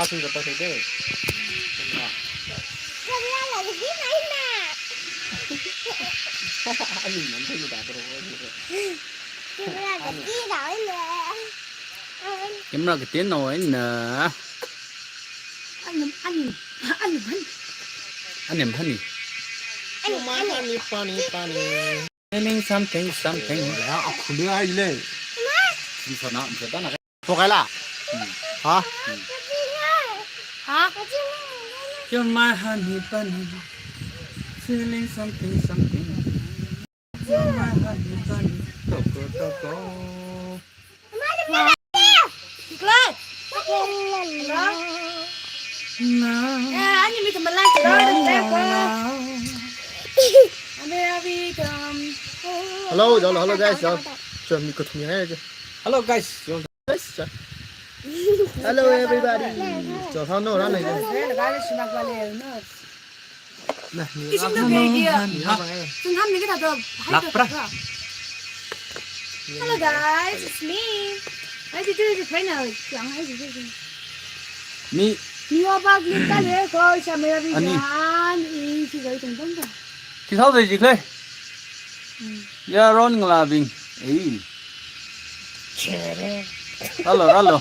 ba sinh được tao thấy thế. Con ra là cái này nè. Anh nhìn thấy gì đã rồi. Con ra cái đổi nè. Kiếm ra cái tiếng nồi nè. Anh em honey. Anh mà pani. Feeling something. Lẽ không đưa ai lên. Đi sao nào, sẽ tao là Một cái là. Hả? Hả? You're my honey bunny. Feeling something. You're my honey bunny. Toko. Lên. Now. Anh nhìn mình like từ đó đừng đẹp quá. Hello guys. Cho mình có thùng này chứ. Hello guys. Hello everybody. Cho thằng nó ra này. Này. Cái chúng nó về kìa. Chúng hắn cái thật Lapra. Hello guys, it's me. Hãy đi chơi phải nào, chẳng hãy gì chơi. Mi. Nhiều bác chúng ta để coi xem mẹ bị ăn ý thì vậy từng từng. Thì sao vậy chị Lê? Yaron là bình. Ý. Hello.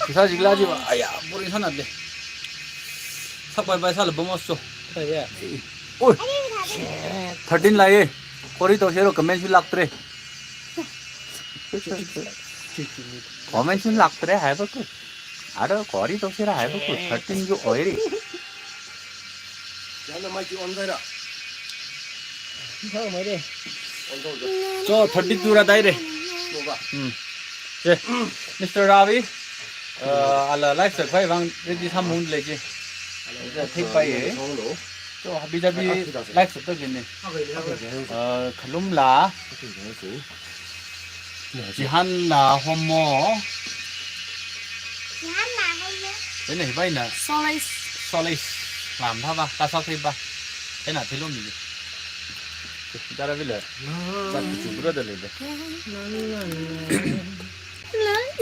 Thì sao chị la chị bảo, ai à, bố đi thân đi. Sắp bài sao là bấm số. Ôi. 13 lại. Kori to share comment lắc tre. Comment lắc tre hai bác. 알아, 거리도 싫어 해보고 절대 이거 어이리. Nó mai chịu ăn đây đó. Sao mới đi? 저 32라 다이래. 예, Mr. Ravi, 알라 라이프 파이 방 레디 3문 레지. 이제 테이크 파이. 저 하비자비 라이프 또 있네. 칼룸라. 지한나 호모. Cái này vậy nè. Solis. Làm tha ba, ta sao thêm ba. Cái nào thì luôn gì? Ta đã biết rồi. Ta chủ bữa đó lên đấy.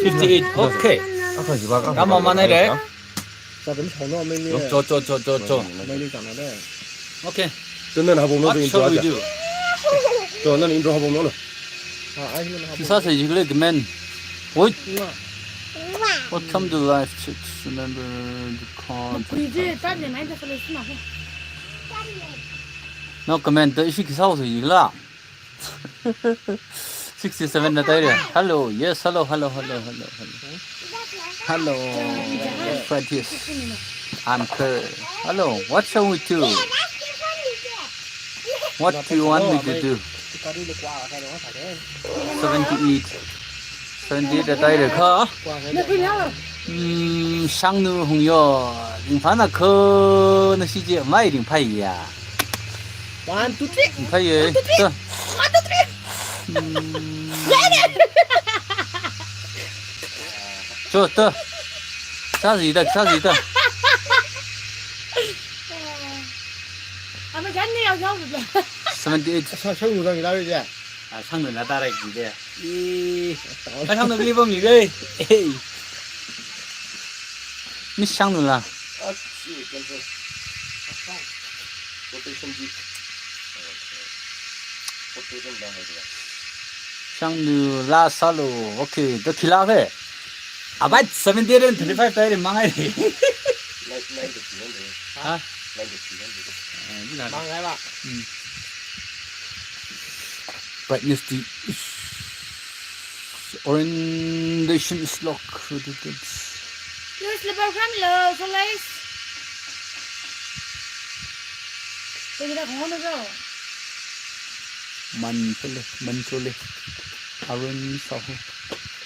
58. Okay. Cảm ơn anh đấy. Sao tính thằng nó mình đi. 저. Mình đi chẳng nó đấy. Okay. Tụi nó học bóng nó What shall we do? Tụi nó intro học bóng nó rồi. 기사에서 이걸 그러면 뭐 What come to life to remember the call? No comment. 이 기사에서 이거라. 67 나 다이래. Hello. Yes. Hello. Hello. Practice. I'm Kerr. Hello. What shall we do? What do you want me to do? 78. 78 là tay được khó. Sang nữ hùng yo, đừng phán là khơ nó xí chuyện mấy đừng phải à. One, two, three. Đừng phải gì. Cho tơ. Sao gì đó. À mày gắn nhau nhau rồi. 78. Sao ngủ ra gì đâu vậy? À sang nữ là ta đây gì đây? Cái sang nữ đi vòng gì đây? Mi sang nữ là. sang nữ là salo. Okay, đó khi nào thế? À vậy 78 and 35 tay mang ai đi? Hả? Mang ai bạn? Brightness the orientation is locked. Your slipper khăn lờ Solis. Tôi đã không được rồi. Man chole. Arun sahu.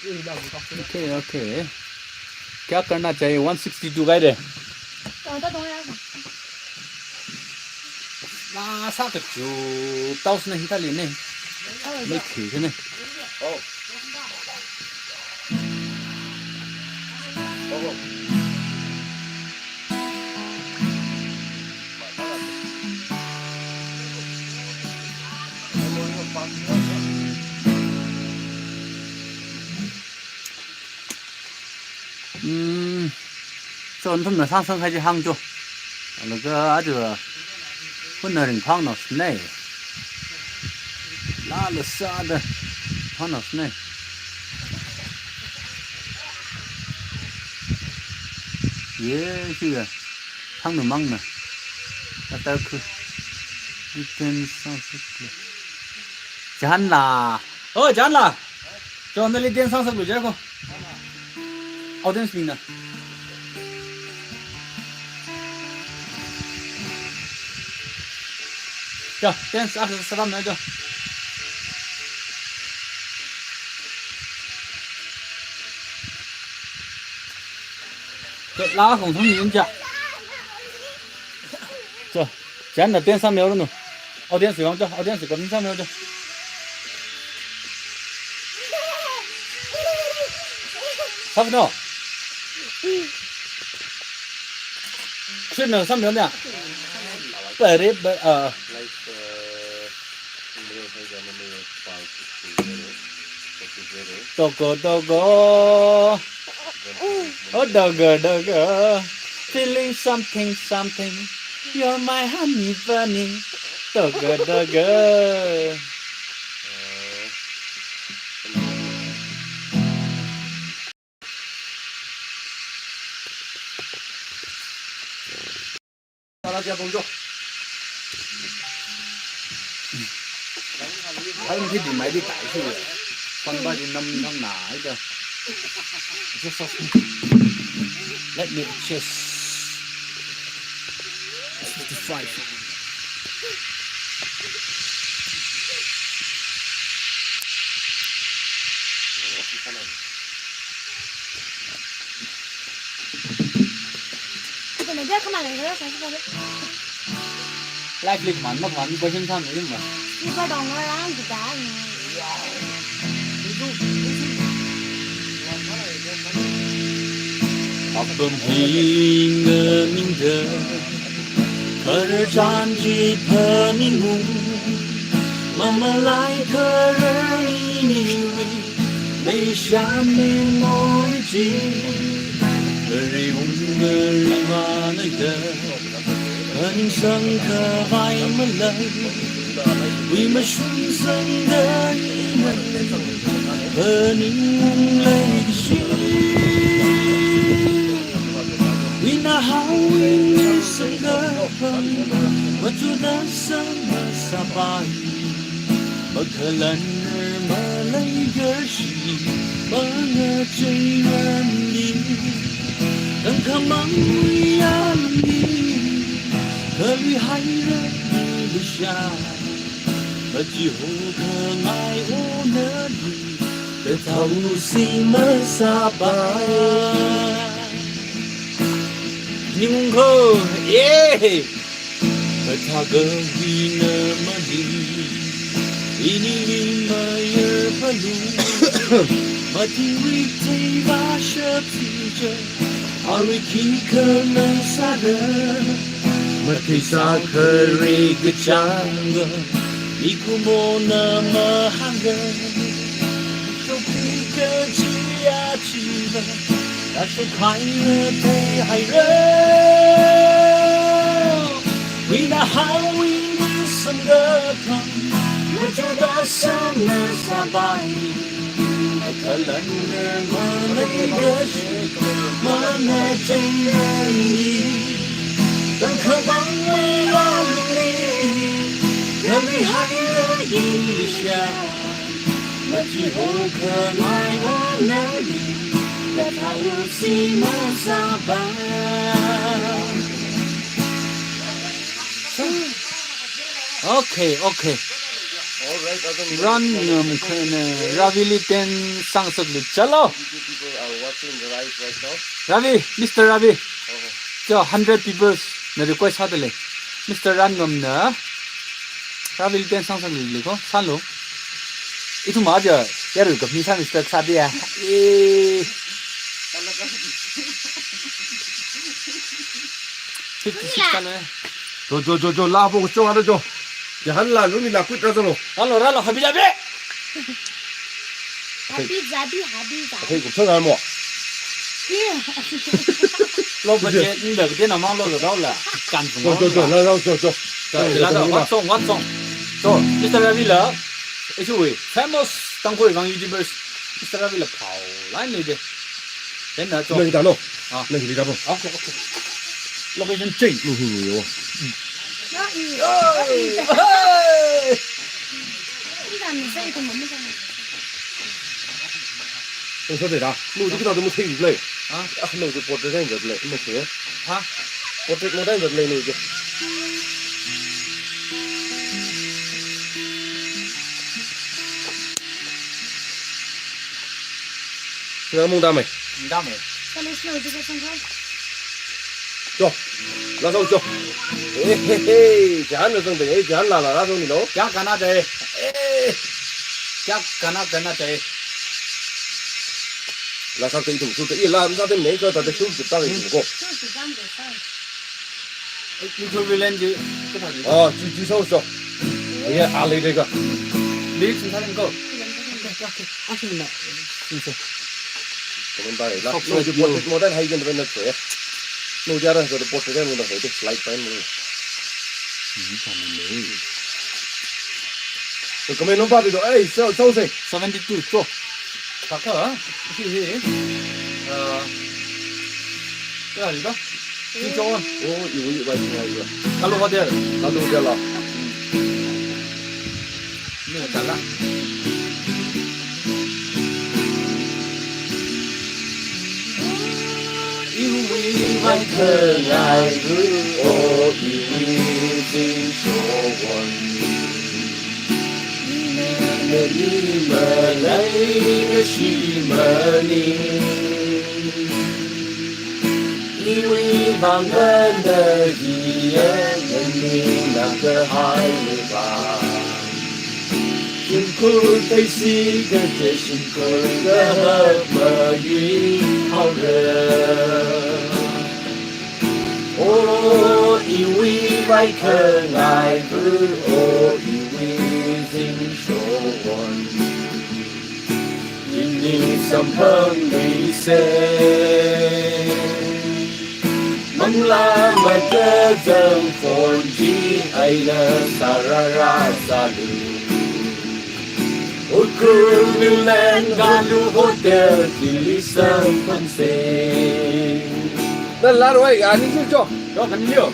Okay. क्या करना चाहिए 162 गए रे ना सा तो जो ताउस नहीं था लेनेไม่ถือใช่ไหม 전통의 상승하지 항조. 그가 아주 훈련인 방노스네. 나르사드 방노스네. 예, 지금 상도 막나. 아까 그 리텐 상승. 잔라. 잔라. 저 오늘 리텐 상승 보자고. 어떤 스윙나? 자, 댄스 앞에서 사람 내줘. 저 나가 공통민자. 저, 쟤는 댄스 하면 오르노. 댄스 왕자, 댄스 검사 하면 오죠. 사부노. 去3秒呢？不的不Doggo feeling something you're my honey bunny Doggo大家工作。thấy cái gì mấy đi tại thì con ba đi năm năm nải cơ. Let me just 55. Cái này không phải là cái đó Lại lịch mắn mà mắn có chân thân nữa mà. Đi qua đồng nó làm gì cả. Bầm hình mình thơ, khờ tràn chỉ thơ mình ngu, mà lại khờ đi bây giờ mình ngồi chỉ, người mà nơi thơ. Hân sân khờ vai mất lời vì mà xuân sân đời mình hân in lấy chi vì na hao in sân đời mà chúa đã sớm mà sa bài mà khờ lần mà lấy gỡ chi mà ngờ chơi gần đi đừng khờ mong nguy an đi khờ lui hay rất đi xa mà chỉ hồ khờ ngài ô nỡ đi để thâu si mơ xa bài nhưng khờ khờ thà gờ vì nỡ mà đi ini mà yơ mà lu mà thì vi thấy va sơ thì chờ Ari khi khờ nỡ xa đời Matisa kari gachanga Ikumona mahanga Shopika chia chiva Ashokaya te haira Wina hawi sangata Majuda sana sabai Kalanga manay gashi Manay chayani đừng khờ bóng mây lo đi gần đi hay ở yên xa mà chỉ hồ khờ mai hoa nở đi để thao si mơ xa ba okay run Ravi ten sang suk li chalo Ravi Mr. Ravi cho 100 people na request hadale Mr. Rangam na travel ten sang sang li ko salo itu ma ja yaru ka misa Mr. Sadia 56 달러에 저 나보고 좀 알아줘. 한라 룸이 나 꿀따서로. 알로 하비자비 하비자비 그리고 전화 뭐. 예落不接，你那个电脑忙落得到了，干什么？走，来走。来个我送。走，Mr. Ravi 了，HV famous 当会方 YouTuber，Mr. Ravi 了跑来那边，真的走。那你打弄啊，那你打弄。OK。Location change。有。你说对啦，路就不知道怎么退出来。啊，路就ပေါ်တဲ့တိုင်း就来，没事。啊，ပေါ်တဲ့တိုင်း就来路就。这蒙大没？你打没？走，拉手走。嘿，讲了真的，讲了拉手你喽。讲干哪在？讲干哪在？拉上这种数字，一拉上这每个他的手指当一个。你这边人就跟他就。哦，举手手。哎呀，阿雷这个。你从他那个。阿信呢？你说。可能大了，那就我在还一个那边的水，那家的说的不是这样的水的，来白么？这个没弄把这个，哎，收谁？72做，大哥啊，嘿，这里的，你走啊？哦，有一块钱一个，他录好点，他录掉了，没有干了。因为万可爱的我已经说完，你们来的是么你？因为旁人的一眼，认定那个海吧。辛苦的是个最辛苦的么运好人。哦，因为外可爱的，哦，因为听说完，因你相碰的谁？梦拉玛的正风机，爱的萨拉拉萨鲁。Ukur bilang galu hotel di San se. Dan la rồi, anh đi cho. Đó cần nhiều.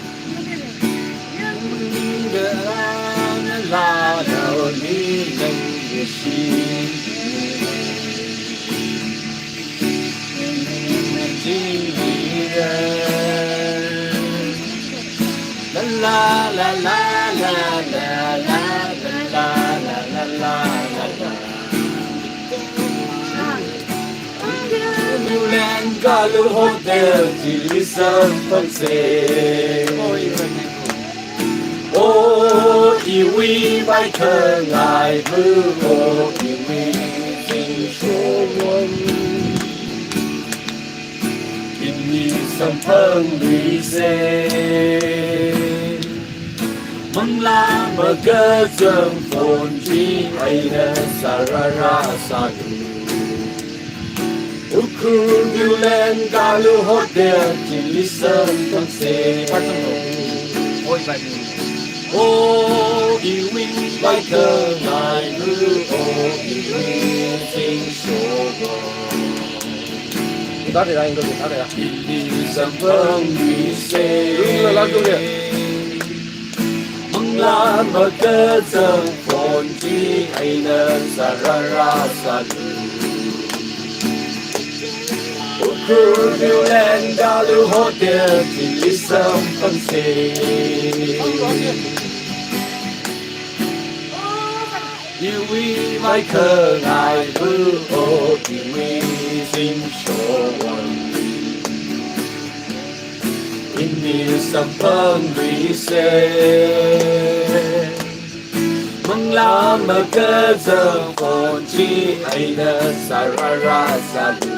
La đâu đi lên cái gì? La la la la la la la la. Milan Galu Hotel di San se. Oh, iwi vai cơ ngài vư ô iwi kinh số quân. Inni sam phang đi xe. Mong la mơ cơ dâng phồn chi ai nơ sa ra ra sa du. Ukur Milan Galu Hotel di San se. Ôi bài Oh, iwi vai cơ ngài vư ô iwi kinh số quân. Đó thì anh có thể đấy à? Inni sam phang đi xe. Đúng là làm gì? La mơ cơ dâng phồn chi ai nơ sa ra ra sa du. Ukur Milan Galu Hotel di San se. Iwi vai cơ ngài vư ô iwi kinh số quân. Inni sam phang đi xe. Mong la mơ cơ dâng phồn chi ai nơ sa ra ra sa du.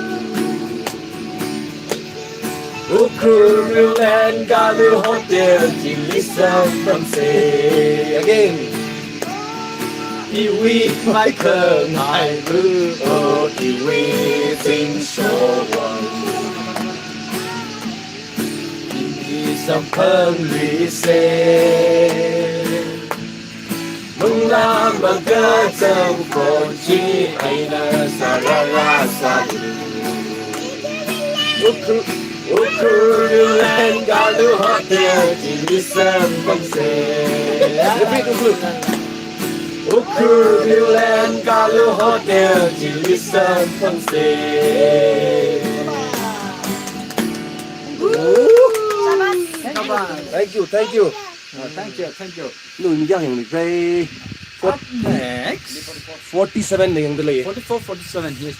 Ukur Milan Galu Hotel di San se. Again. Iwi vai cơ ngài vư ô iwi kinh số quân. sầm hơn lì xê mừng làm bằng cơ sông cổ chi ai nơ sa ra sa Ukuru lên galu hotel chỉ đi sớm bằng xe Ukuru lên galu hotel chỉ đi sớm bằng xe Thank you, thank you. Thank you. Nui mi yang ni kai. Up next. 47 ni yang dele. 44, 47, yes.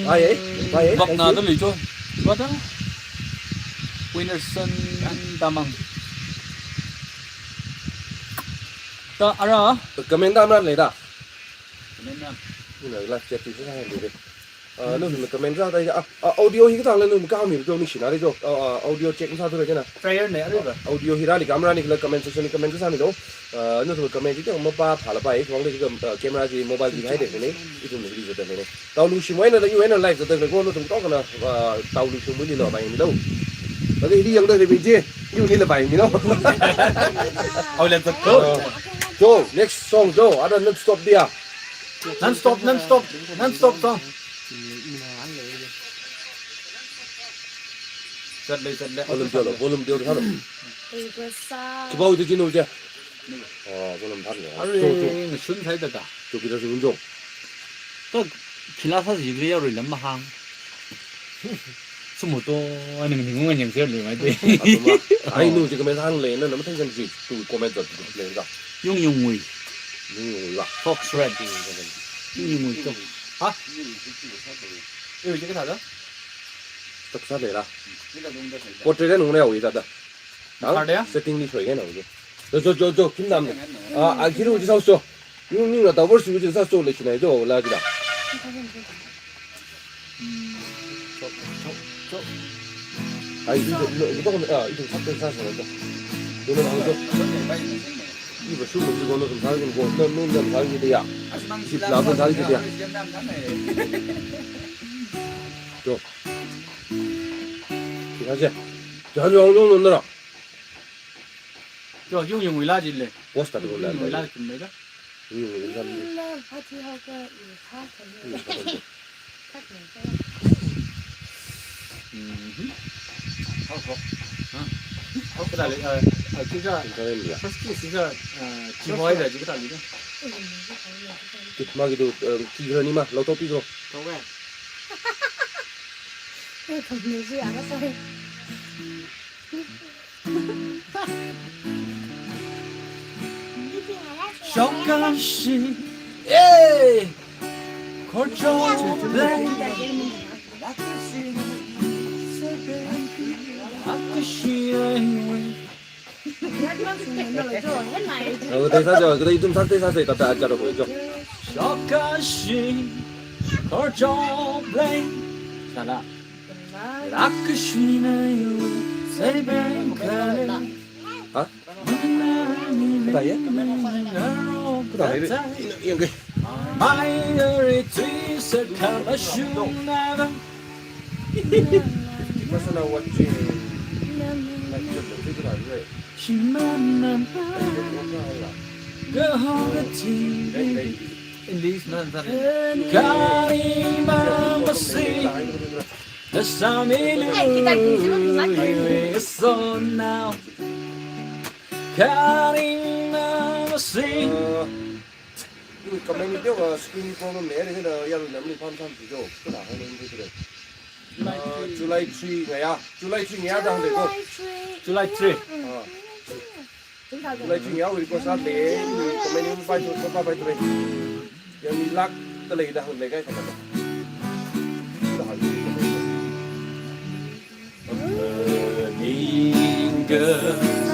Ai ấy. Bọc nào tôi lấy cho. What đó? Winnerson Damang. Ta ara. Comment đam lên da. Comment đam. Ni là chết thì sẽ hay đi. Nó thì comment ra đây audio hi cái thằng lên nó cao mình cho mình xin lại cho audio check sao thôi chứ nào. Prayer này rồi. Audio hi ra thì camera này là comment section comment ra sao đâu. Nó thì comment chứ không ba phá là bài không đấy cái camera gì mobile gì hay để cái này itu mình đi rồi đây này. Tao lưu xin nó là UN live rồi đây nó cũng tốt là tao lưu xin mới đi lò bài mình đâu. Và cái đi yang đây thì mình chia nhưนี่là bài mình đâu. Oh, let's go. Joe, next song Joe, ada non stop dia. Non-stop song. Giật lên. Volume tiêu được hết rồi. Chỉ bao nhiêu chinu chưa? volume thấp rồi. 순 사이드다. 저기다 지금 좀. 또 필라사스 이거 열을 너무 항. 스무도 아니 민공은 영세를 많이 돼. Ai nu chỉ comment hàng lên nó mới thành cái gì? Từ comment rồi lên ra. 용용무이. Nhưng là Fox Red. 용용무이 또. 아? 이거 이게 다다? tất sát để ra. Cột trên nó này rồi đó. Ở đây á? Setting đi thôi cái nào rồi. 저 김남. 기름 어디 사왔어? nhưng là tao 벌써 이제 샀어 lấy này cho là gì đó. 이거 이거 샀던 샀어. 너는 안 줘. 이거 술 먹고 너는 좀 다르긴 뭐 너는 다르게 돼야. 집 나도 다르게 돼야. 줘. 가자. 자주 왕종 넣느라. 저 용용무이 라질래. 버스다 그거 나. 용용무이 라질 내가. cái đại lý chính ra first kiss chính ra chỉ nói là chỉ cái đại lý đó. 마기도 기그러니마 로또 삐도. Đâu Không nhiều gì ăn nó say. 조금씩 예 걸쳐 그때 사죠. 그때 좀 살 때 사세요. 갖다 앉아라 보이죠. 조금씩 걸쳐 살아 라크시나요 새벽에 hả? Cái này á? Cái này yên kì. Personal watching. In these nuns are the sound is so now. 이거 comment tiêu screen problem này thì là giờ làm đi phong gì đâu. Cái nào hay lên cái đấy. July 3 July 3 đang để cô. July 3. July 3 rồi cô sát để comment phải cho có phải rồi. Giờ mình lắc tới đây đang lấy cái thằng này.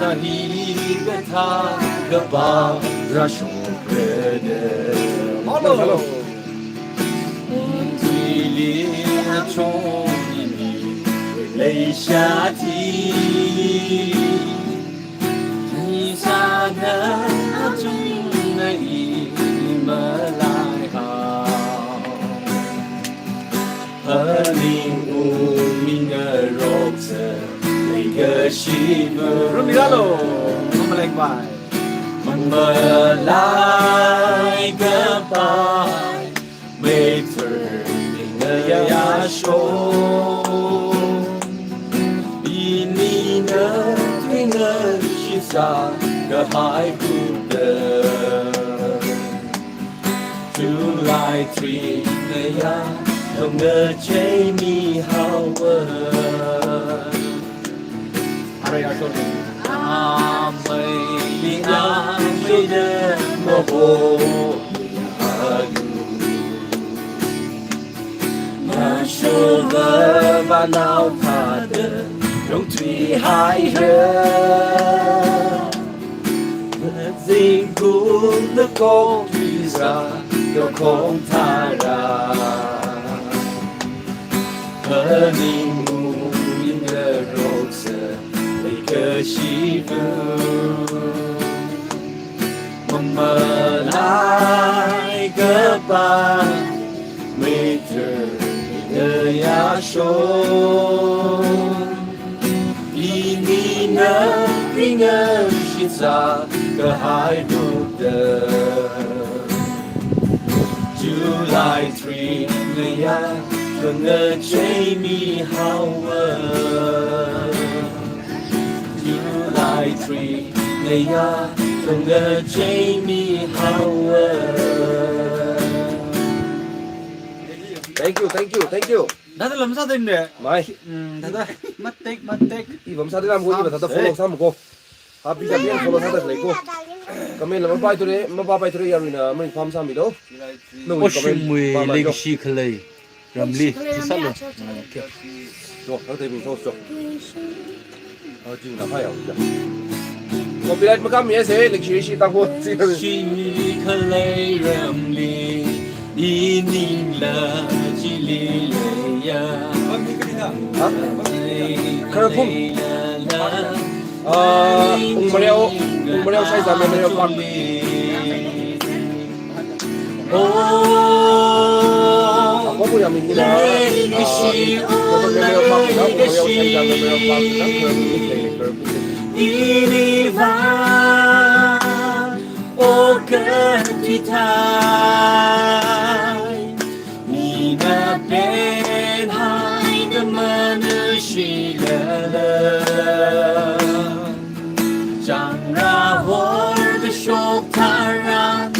Sahiga tha gaba rashukede hello tili choni leisha ti ni sa na chung nei malai ha herling u minga rokse 个媳妇，罗米拉喽，我们来拜。我们来个拜，每次的呀说，比你的那个是啥个还不得。July 3的呀，懂得追你好闻。阿瑞亚说的。阿美丽阿美的模糊阿鲁，那首歌把闹他的用最嗨热，那辛苦的工具上有空他让，和你无垠的肉色。个媳妇，我们来个吧，没着的呀说，比你那冰儿是咋个还不得 ？July 3的呀，跟着追你好闻。July 3那呀，懂得追你好闻。Thank you. 다들 감사드립니다. 마이. 다들 맛댁. 이 범사들 남고 이거 다다 follow 삼고. 하피 잡bien follow 다다 레고. comment là bay tôi đây là mình farm sam gì đâu. 오ሽ무의 레기시 클레이 람리 살로. Rồi, nó thì mình thôi rồi. Chừng là phải không? Một bên mà cam mía sẽ lịch sử tăng quân. Shi 클레이 람리 이닝라 지리레야. Hả? Careful. Umbreo sai ra Umbreo Park. Có một nhà mình như là Umbreo Park đó, Umbreo sai ra Umbreo Park đó, 이리와 오가티타이 니나 벤하이 그만을 실려라 장라월 그 쇼타란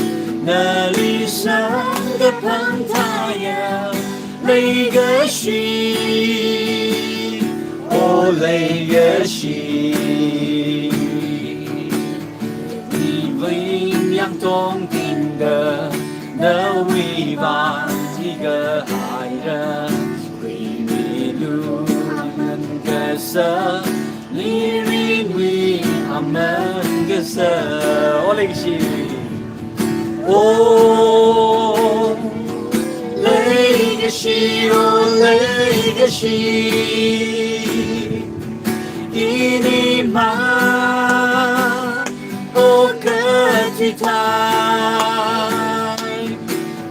나리상 그 판타야 레이가시 오레이가시 이브임 양동딩가 너 위반 지가 아이라 위미루는 그서 리린 위 아만 그서 오레이가시 오 레이가시 오 레이가시 이니만 오가티타이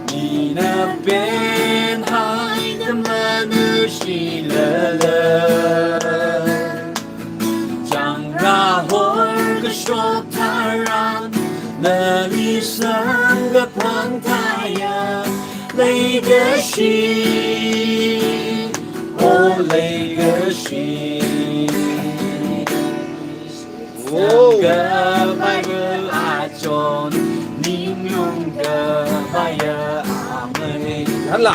니나 벤하이 그만을 실러라 장라홀 그 쇼타란 나리상 그 판타야 레이가시 오 레이가시 바이블 아존 닝용가 바야 아무리 Hắn là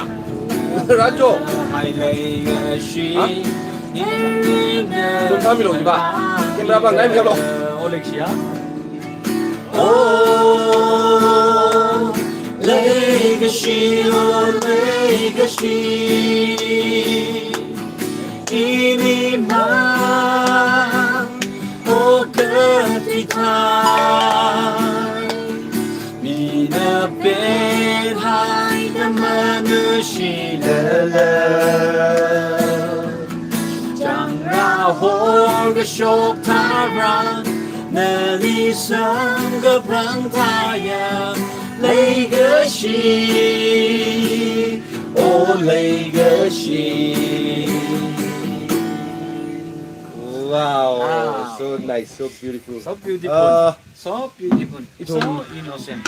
Rajo. 하이레이가시 좀 사람이 오지 마. 캠era bằng ngay theo lộ. 올렉시야 오 레이가시 오 레이가시 이니만 오가티타이 미나 벤하이 그만을 실러라 장라홀 그 쇼타란 나리상 그 판타야 레이가시 오 레이가시 Ồ, Wow, so nice, so beautiful. So beautiful. So beautiful. So innocent.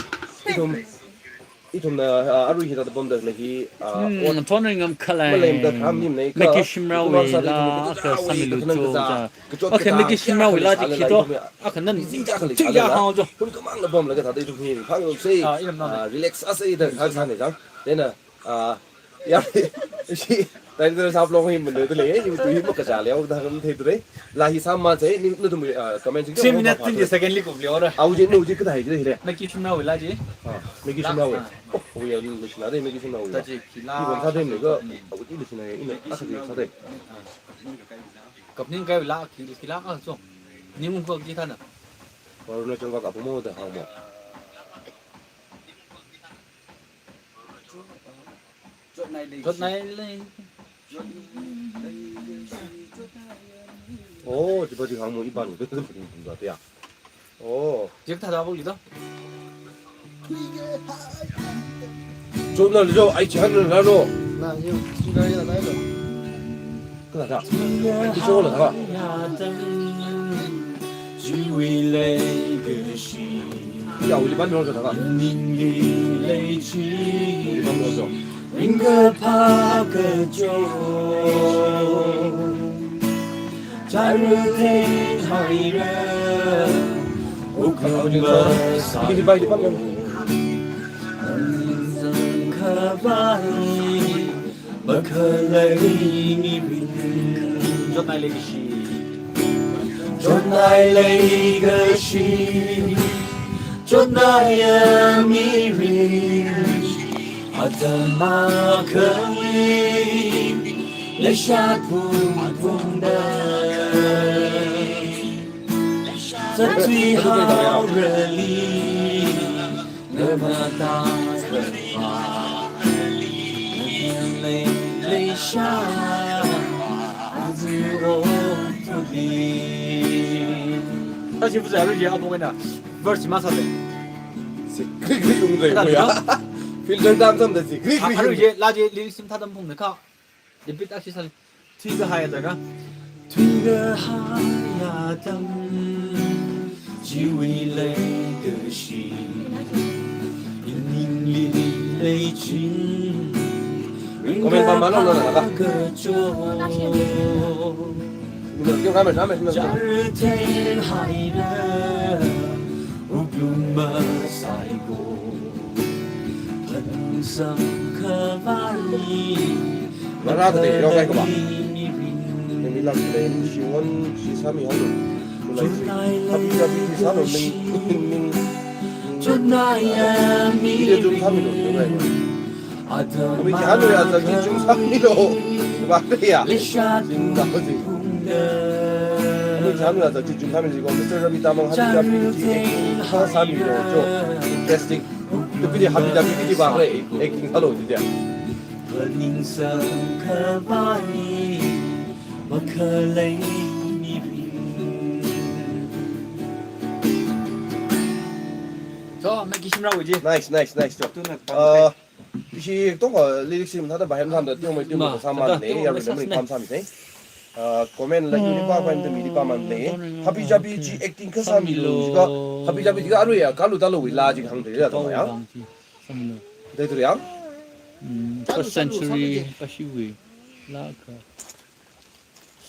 이좀 아루히다 본다 내기 토닝엄 칼라이. 원래부터 감님네 메키 심라위라 아까 삼일루조. 오케이 메키 심라위라 지키도 아까는 진짜 하죠. 그럼 그만 보면 내가 다들 좀 히. 방금 세이 릴렉스 아세이다 가사네장. 내가 야 시 Tại sao lo hình mình được tôi lấy nhưng tôi hiếm một cái trả léo ta không thấy tôi đấy là hi sao mà thế nhưng tôi mới comment chứ Sim minute tin second league of Leora. áo gì nuôi chứ cái này chứ thế Mấy cái chung nào là gì? mấy cái nào vậy bây giờ mình nói đây mấy cái nào vậy Ta chỉ nhưng còn sao thêm nữa cơ cái gì được này in ác gì sao đây Cặp những cái lá kỳ lá ở chỗ. Nhưng không có gì thân à? vào nó trong các bộ môn được không một Chốt này lên. 오, 지금 항목 이반이 그래서 그런 거 같아요. 오, Trước thà đâu gì đó. 좀 날려, 아이 지하늘 나로. 나 지금 시간이 나이다. 그나자. 이쪽으로 나가. 야, 우리 반 명으로 나가. 우리 반 명으로. 应该怕个酒，假如天海人，我可不傻， 이리 봐, 이리 반 명. 怎可把你，不可来你人， Chốt này lên cái gì? 做那一个心，做那样迷人。 我的马可以留下不同的，在最好热里那么大可怕，眼泪泪下，自我不离。 사실 무슨 알지? 아 뭐겠나? verse 맞았대. 그리 용도에 뭐야? 필터 담담 됐지. 그리 바로 이제 라지 리릭심 타던 폭네카. 리핏 딱시 살 트위거 하야다가 推个哈呀当，只为泪的心，因你泪尽，人个酒。 이거 가면 가면假日天海的，无不么赛过，很深刻把你。 말아도 돼. 이거 이거 봐. 밀라스레 시원 시삼이 하루. 하비가 비비 사로 ning 이제 좀 3위로 내가 이거. 우리 하루야 저기 좀 3위로 말이야. 지금 나머지. 우리 하루야 저기 좀 3위로 이거 미스터 비타망 하비가 비비 3위로 좀 캐스팅. 특별히 하비가 비비 봐 그래. 액팅 하러 이제. 和宁深刻把你，我可泪你平。 저 맥기 심라고 이제. 나이스 좀. 이 동거 리릭스는 하다 바햄 산다 띄우면 띄우면 사만네 야를 내면 감사합니다. 코멘 라이브 리파반드 미리파만네 하비자비 지 액팅 그 사미로가 하비자비가 아루야 갈로 달로 위라지 강들이야 동야. 대들이야? First century Bashiwi. Laka.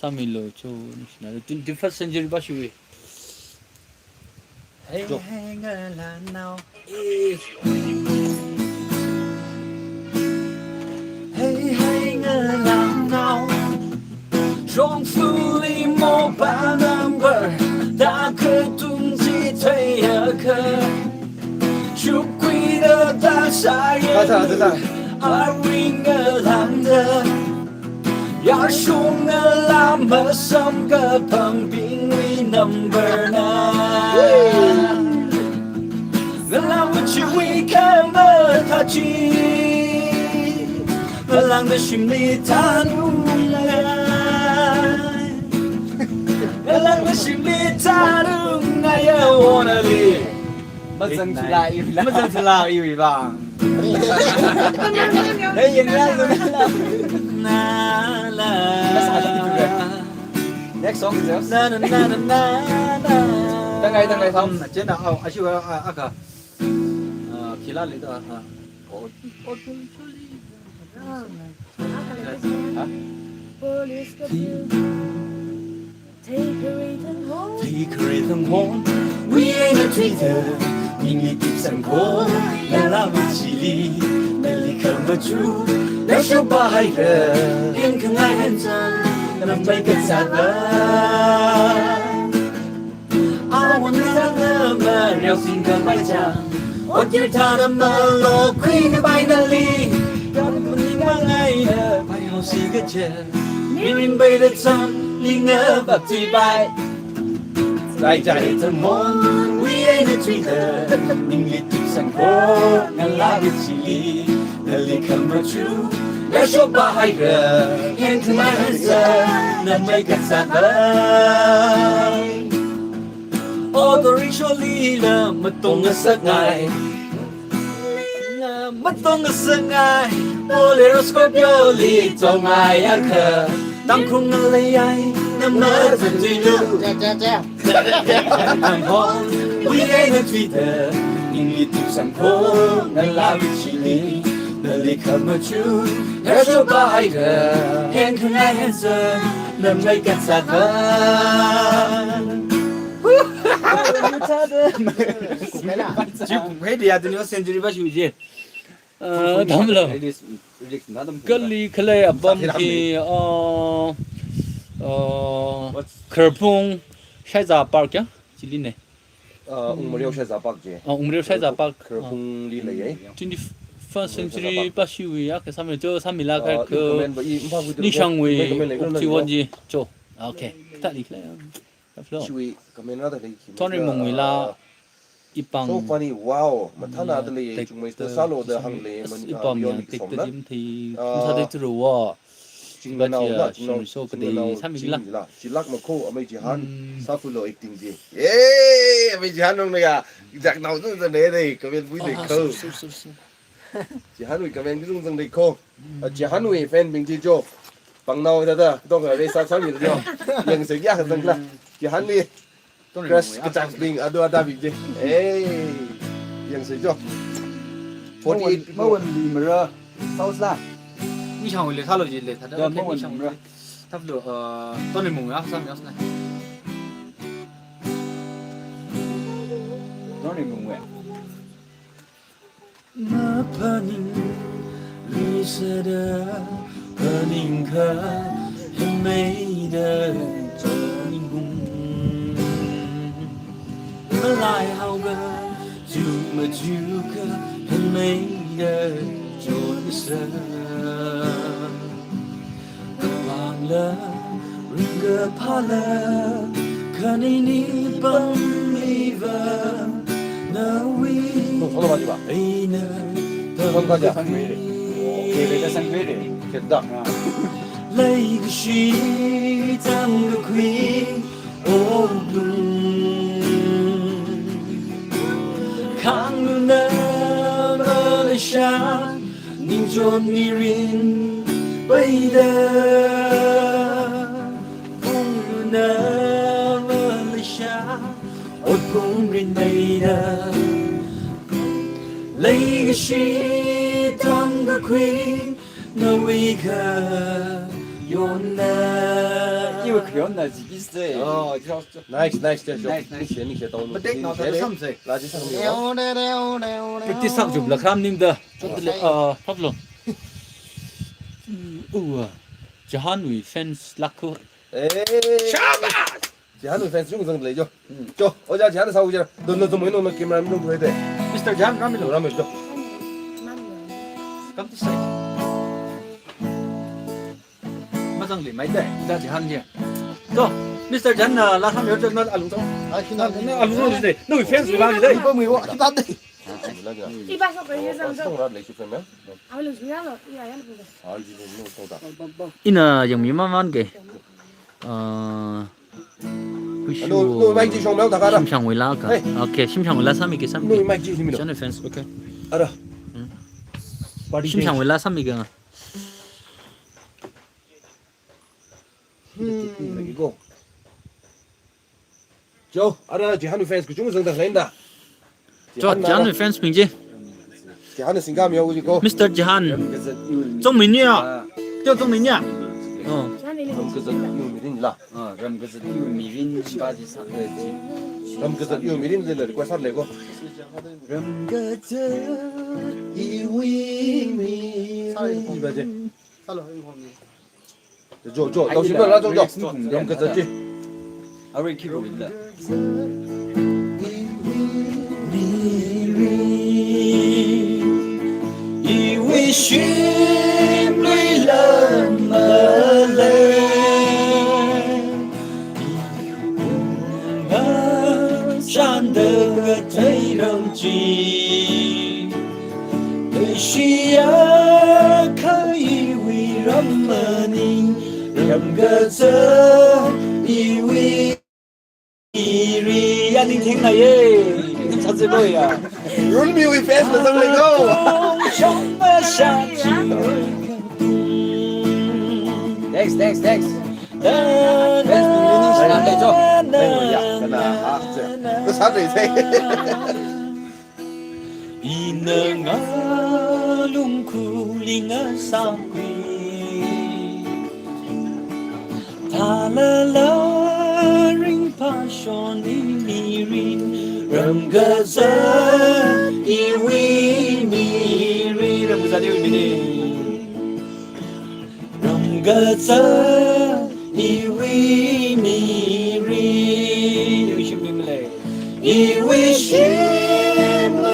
Samilo cho nishna. The first century Bashiwi. Hey hey ngala now. Hey hey ngờ làm nào trong phủ lý một ba number đã khơi tung gì thấy ở khơi chúc quý đỡ ta sai ai ngờ làm đỡ ya xuống ngờ làm mơ sống cơ bằng bình nguy number nine ngờ làm một chữ nguy cơ mơ thà chi lang的心里他努来，lang的心里他努来呀，我那里，mất dân thì là yêu bà. Đây nhìn ra rồi đó là. na la next song is yours นานานานานานา ตั้งไงทำเจนเอาอาชีพอะค่ะคีร่าเลยตัวฮะ Police got you. Take a return home. ที่เคยทั้งหงวิเองที่เธอยิ่งมีติดสังคมและลาวิชิลีไม่ลิขิตมาจูและชอบไปเธอเพียงข้างในหันจันนำไปกันสักวัน I want to remember เราสิ่งกันไปจังอดยืดทางมาโลกคุยกันไปนาลีย้อนมันยิ่งว่าไงเธอไปเอาสิก็เจอมีมินไปได้จังลิงเงอแบบที่ไปใจใจทั้งหมดวิเองที่เธอยิ่งมีติดสังคมและลาวิชิลีและลิขิตมาจูและชอบไปเธอเห็นข้างในหันจันนำไปกันสักวัน Autorically มาตรงกันสักไงมาตรงกันสักไงโอเลโรสโคปโยลีตรงไงอันเคอตั้งคงอะไรใหญ่น้ำมันจะจีดูตั้งห้องวิเองที่เธอยิ่งมีติดสังคมนั่นลาวิชิลีนั่นลิขิตมาจูแล้วชอบไปเธอเห็นข้างในหันเธอนั่นไม่กันสักวัน 지금 회디야 드니어 센츄리 바시우지 담러 걸리 클레 범키 크르풍 샤자 파크야 질리네 อุ้งมาเรียวใช้สาปักเจ 웅무려 샤자 파크 คือพุงลีเลย 21st century 바시우야 그3일 저 3일라 그 니샹웨이 옥지원지 저 오케이 기타리 클레 ชีวิตก็ไม่น่าจะได้คิด 토니 몽위라 이빵 so funny wow มันท่านาตะเลยจุงไม่เตอร์ซาโลเดอร์ฮังเลมัน 이빵 ย้อน 양 อีกสม 땡때 นะ 짐티 군사대 들어와 จริงเราละจริงเรา โซก จริง ดี เรา สามี จริง ละ ละจิลักมาโคอเมจิฮันซาฟูโลอีกจริงจริงเย้อเมจิฮันตรงนี้อ่ะจากเราต้องจะเนี่ยเลยก็เป็นผู้เด็กเขาจิฮันวิ่งก็เป็นผู้ต้องเด็กเขาจิฮันวิ่งแฟนเป็นจีโจปังเราเด้อต้องอะไรสักสักอย่างเดียวยังเสียยากจังละจิฮันนี่กระกระจังบิงอะดูอะดาบิงจีเอ้ยังเสียจ้ะ48 เมื่อวันลีมาร์เซาส์ล่า 니샹웨이 살로지 레 다들 니샹웨이 탑도 토니 몽위야 3일이었네 น้องนี่มึงเว้ย มาพันิงลิซาดาพันิงคาเฮเมดาจอนิงกุงมาลายเฮาเกาจูมาจูกาเฮเมดาจอนิสากบางลาริงกาพาลาคานินีบังลีวานาวี 손으로 하지 마. 손 가자. 오케이, 내가 상대래. 됐다. 레이그시 담그퀴 오블 강누나 말레샤 닝존 미린 베이다 강누나 말레샤 옷봉린 베이다 Legacy Tonga Queen Norwegia Yona 이거 그렸나 지기스에 나이스, 나이스, 됐어. 나이스. 니쉐 또. 근데 나도 삼세 라지 상미. 빅티삭 좀 라크람님들 저들 탑로 우와 자한위 팬스 라크 에이. 샤바. 지한우 팬스 중성 내죠. 저 어제 지한우 사오잖아. 너너 좀 해놓는 게임을 하면 좀 해야 돼. 미스터 잔 라밀로 너라면 줘. 깜짝이야 마상리 마이데 자 자한지 또 미스터 잔 라삼 요즘 너 알루도 알루도 이제 너 팬스 라지 돼 이거 뭐고 안돼一般说北京上这， 성라 레시 팬면. 俺们六十年了，一样不的。 아, 이제 너무 쏟아. 이나 영미만만 게 너 마이크 좀 매우 나가라. 심상위라가 오케이 심상위라 3이게 3 너 마이크 좀 밀어. 저는 팬스 오케이 알아. 심상위라 3이게 이거 저 알아 지한우 팬스 그 중성 다 렌다 저 지한 팬스 핑지 지한우 싱가 미오 지고 미스터 지한 정민이야 저 정민이야 자네는 그럼 그저 유미린라 Ram cái gì mirin ba gì sao đấy 그럼 그저 유미린들 리퀘스트 살래고 Ram cái gì 이위미 이바제 저 도시별라 좀 그럼 그저 지 à rồi khi rồi là 이위 쉼을 넘어래山的最容易对需要可以为人们人个这一位一呀你听了耶你唱这个呀 윤미우이 팬스 상래고 什么下去 thanks 그 사람들 인생 이능아 룽쿨링아 상귀 달라라 링파쇼니 미린 럼가자 이위 미리 럼가자 이위 미리 럼가자 이위 미리 유심님래 이위 심을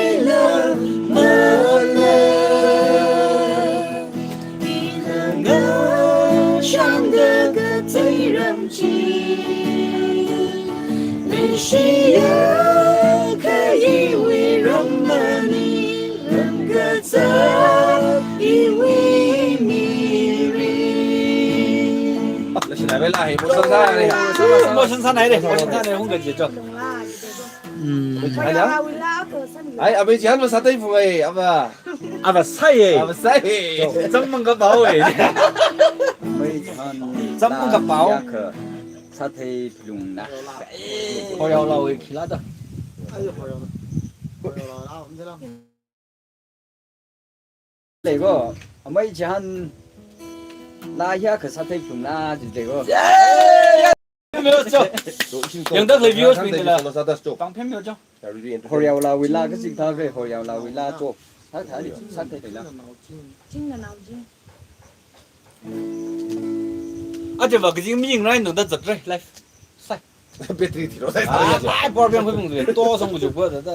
넘어래 이능아 샹드가最容易你需要可以为人们人个在一位迷人 신나 벨라히 못 산다네 뭐 신사나이래 뭐 신사나이 홍가 지죠 아니야? 올라 그 산. 아이 아베 지한우 사타이 풍아이 아바 아바 사이에 아바 사이 정문가 바오에 mấy con Dẫm gặp báo. sa thầy lùng nè hồi đầu lầu thì lá đó để có mấy chân la ya cái sa thầy lùng na thì để có 배웠죠? 영덕 리뷰였습니다. 사다스죠 방편 배웠죠? hồi đầu là villa cái gì ta về hồi đầu là villa chỗ sa thầy là 진짜 나오지. 아저 막 지금 미팅 라인 너다 잡래 라이프 싹 배터리 뒤로 다 아, 빨리 벌병 회봉도 또 성부 좀 보여 다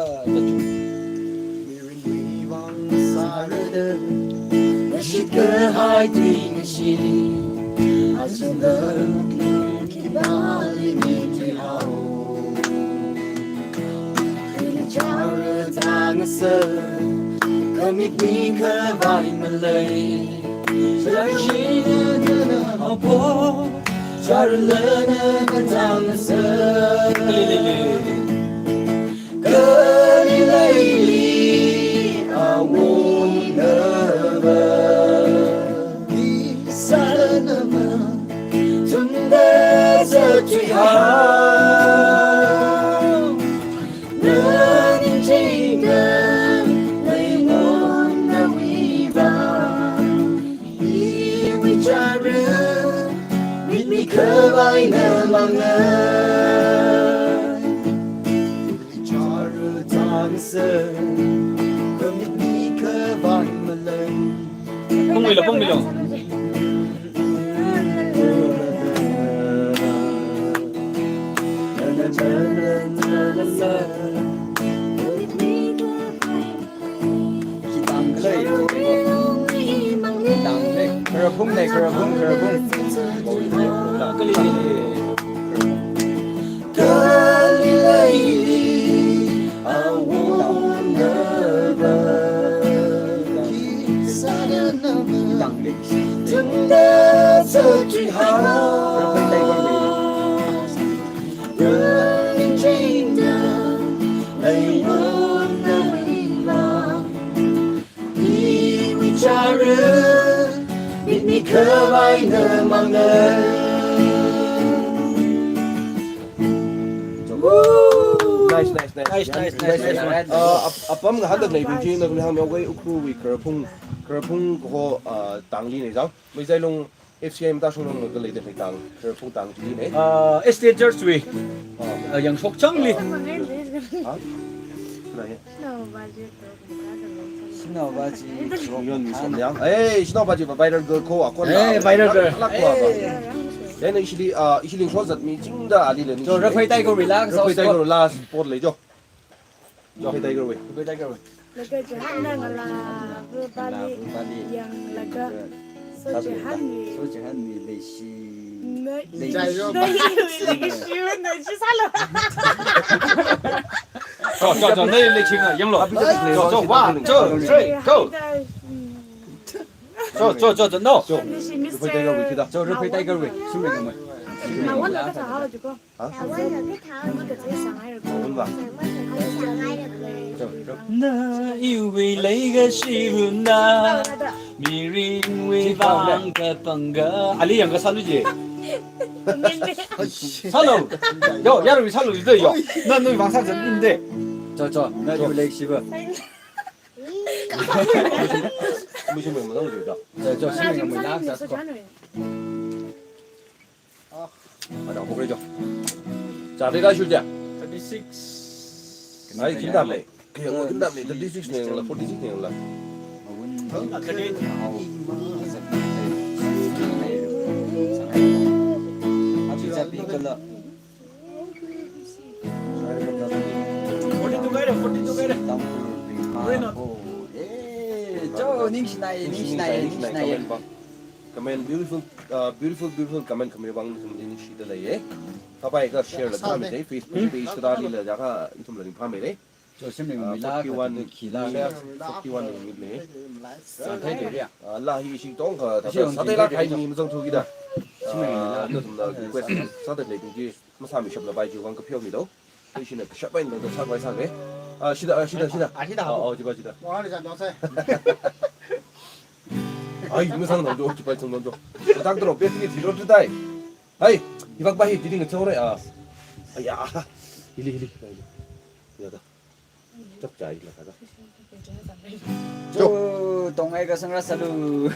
是个海底的心，爱情的路给把你最好。为了招惹他的色，可你可把你们累，这是那个好婆，招惹了那个脏的色，可你泪里啊我的。那么真的这最好，那宁静的泪我那尾巴，以为家人秘密可爱的盲人，加入藏色，可秘密可爱的人。뽕 밀려 뽕 밀려 khi tăng cái đây tăng đây cái phun này cái phun là cái tăng đi真的这句好。cái đây con bị 宁静的泪我的尾巴，以为家人秘密可爱的盲人。nice apam ga hadak nei bin jing na kun ha me wei ukru wi kerpung ko tang li nei jang mai zai long FCM ta shong long ga le de tang kerpung tang ji nei Estate Church Way yang 속정리 신어바지 연 미 양 에이 신어바지 바이럴 거 아콘 바이럴 걸. 얘는 이실이 소zat미 찡다 아리는 저 러페이 타이거 릴렉스 러페이 타이거 라스 스포트 레죠 러페이 타이거 왜 러페이 타이거 Laga jahan là Bali yang laga so jahan ni 소지한 밀레시 저 내일 칭아 영로 저 no 러페이 타이거 왜 기다 저 러페이 타이거 왜 숨을 그만 mà quên là cái thảo rồi cô Na yêu vì lấy cái siêu na mirin vì vang cái bằng cái 알리 양가 살루지 살루 요 야루비 살루 있어요 난 너희 방사전인데 저나 릴렉시브 무슨 뭐 너무 좋다 저 숨을 그만 릴렉스 맞아 먹으죠 자 내가 줄자 36 아이 긴다네 그냥 긴다네 36 내가 46 내가 comment beautiful comment kami bang sum shi da lai ka bai ka share la kam dei Facebook page ka dali la jaka itum la pha me le 저 심리 밀라 41 기라 41 mi le thấy được ạ la hi shi tong ka ta sa dei la kai ni mu zong thu gi da no tum la request sa da le ji ma sa mi shop la bai ji wang ka phyo mi do sai shi na ka shop bai no da sa bai sa ge shida 지바 지다 아이 영상 넣어줘 빨리 좀 넣어줘 딱 들어 배팅이 뒤로 주다이 아이 이박 바히 디딩 처오래 아야 힐리 야다 접자 일로 가자 저 동아이가 생라살루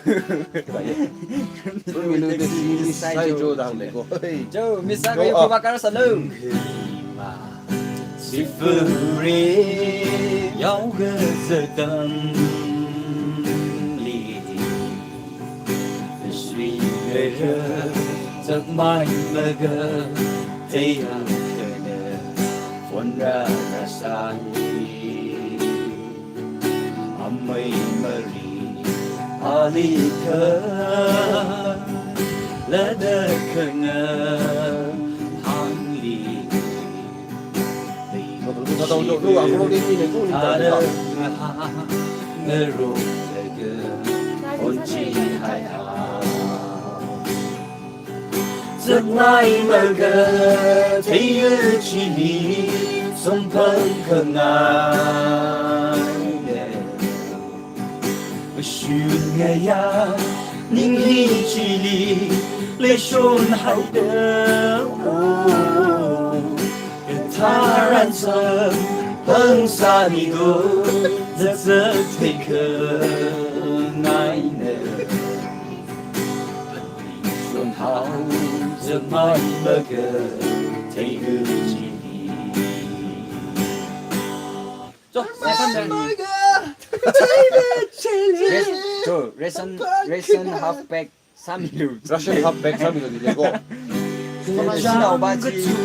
그러면은 사이조 당내고 저 미사가 옆에 바까라살루 Si phơi nhau gỡ giờ tâm lì suy người rơ giấc mai mơ gỡ thấy hàng đời nở phun ra xa mây mơ rì ali thơ lỡ đơ khờ ngờ hàng lì 너도 앞으로 내기는 또 있다 ngơ ôn chi hai giấc mai mơ gờ thấy chi lý sông thân khờ ngài xuyên ngày ya ninh hi chi lý lê shôn hai đỡ ta ran sớm hơn xa đi đô rất rất thấy khờ ngài nè xuân hào giấc mai mơ gờ thấy hư chi 저 저 레슨 halfback 3일 러시안 핫백 3위가 되고 신나오바지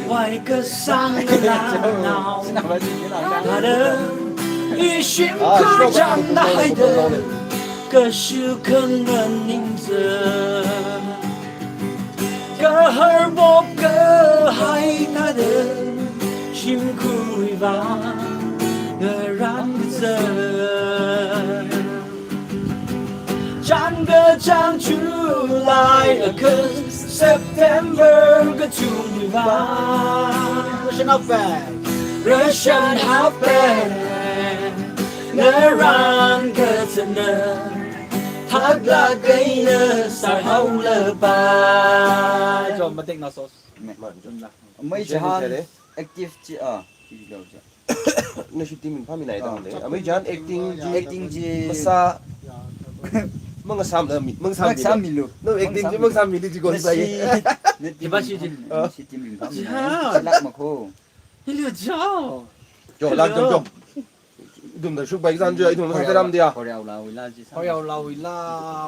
ngoài cơn sáng nào ta đơn y shim cứ chẳng đại đời cơ siêu khăn ngân ninh giờ cơ hở một cơ hay ta đơn chim khui vàng người ran giờ chẳng cơ chẳng chú lại ở cơn September có chung vàng Russian halfback ngỡ ran cơ thân nơ thác là cây nơ sao hậu lơ ba 저 마땡 나서 mấy chị han active จีที่เราจะ ในชุดที่มันพามีไหนต่างเลยอเมริกัน acting acting จี ภาษามึงก็ซ้ำเลยมึงซ้ำ มักซ้ำมิลู no acting มึงซ้ำมีที่กูไป ที่บ้านที่ที่มิลูลักมาโค hilja จบแล้วจบดูมันชุบไปกันเจอไอ้ถุงมันใส่ดำเดียว พอเราเราเวลาจี 好要老一啦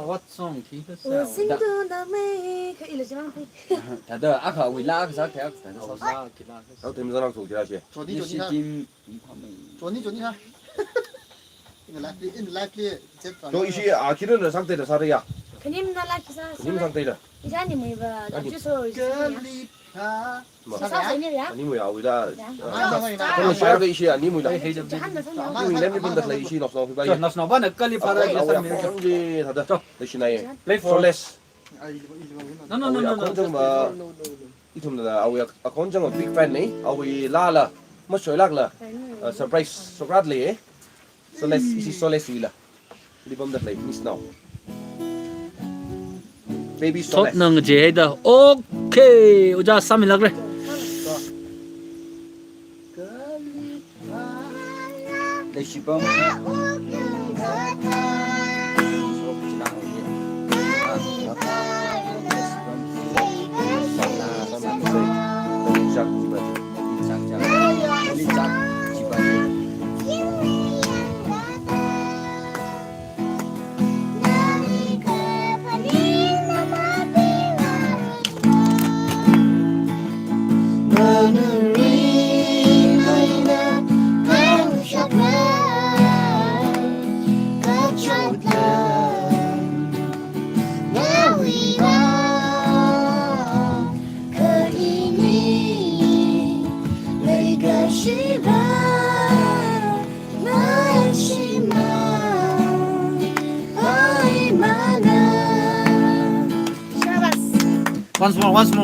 what song 听个我心中的美可以了是吗？ ถ้าเด้ออาขาเวลาก็สักแค่แต่เรา 啥给那个 เอาเต็มสนองถูกจีราเชีย ที่สิทีมความไม่ 左你看，你来你来这 โจอีชีอาคิดเรื่องสังเกตสัตย์ยา 肯定那拉起啥？ นี่มันสังเกต 你家你没吧？就说个里他啥谁呢呀 อั？นนี้มวยเอาเวลา 他 คนแชร์ก็อีชีอันนี้มวยได้ 黑黑的就喊他上นี่มวยเล่นนี่เป็นแต่เลยอีชีนอกสนองไป 就那是那把那个里发的也 เอา 是 อย่าง 没 ค 有 นจีถ้าเด้อเลยชินาย play โซ for เลส no no เอา no อย่าง no คนจัง no มาอีทุ่มน่ะเอาอย่างคนจังมาบิ๊กแฟนนี่เอาไว้ล่าละมาช่วยลักละเซอร์ไพรส์สกรัดเลยโซเลสอีชีโซเลสวีละรีบอมดักเลยมิสนาว baby โซเลส 첫能接的 OK 我叫3米了그래 ได้ชิบะ จักจีบัน จากลิจักชิบะ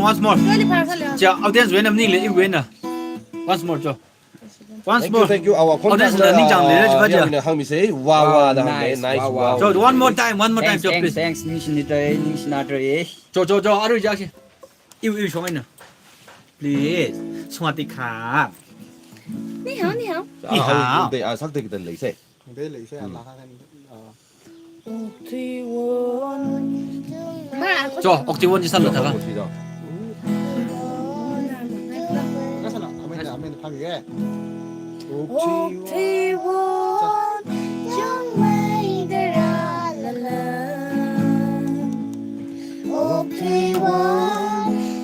once more 这里拍上了。 자 audience win 你了一 win 了 once more 就 once more thank you เอาคนเนี่ยห้างมีเสียว้าวว้าวนะniceว้าว 저 one more time 저 please thanks นี่ชินิดเลยนี่ชินาดเลย 저 아루 자시 이거 좋아해 너 please สวัสดีครับ 你好，你好。 เอาเดี๋ยวสักเด็กเดินเลยเซ่ 别累噻，拉开对我，妈， 저 억지 원지 살로다가 那是哪？后面的旁边。我对我就没得人了，我对我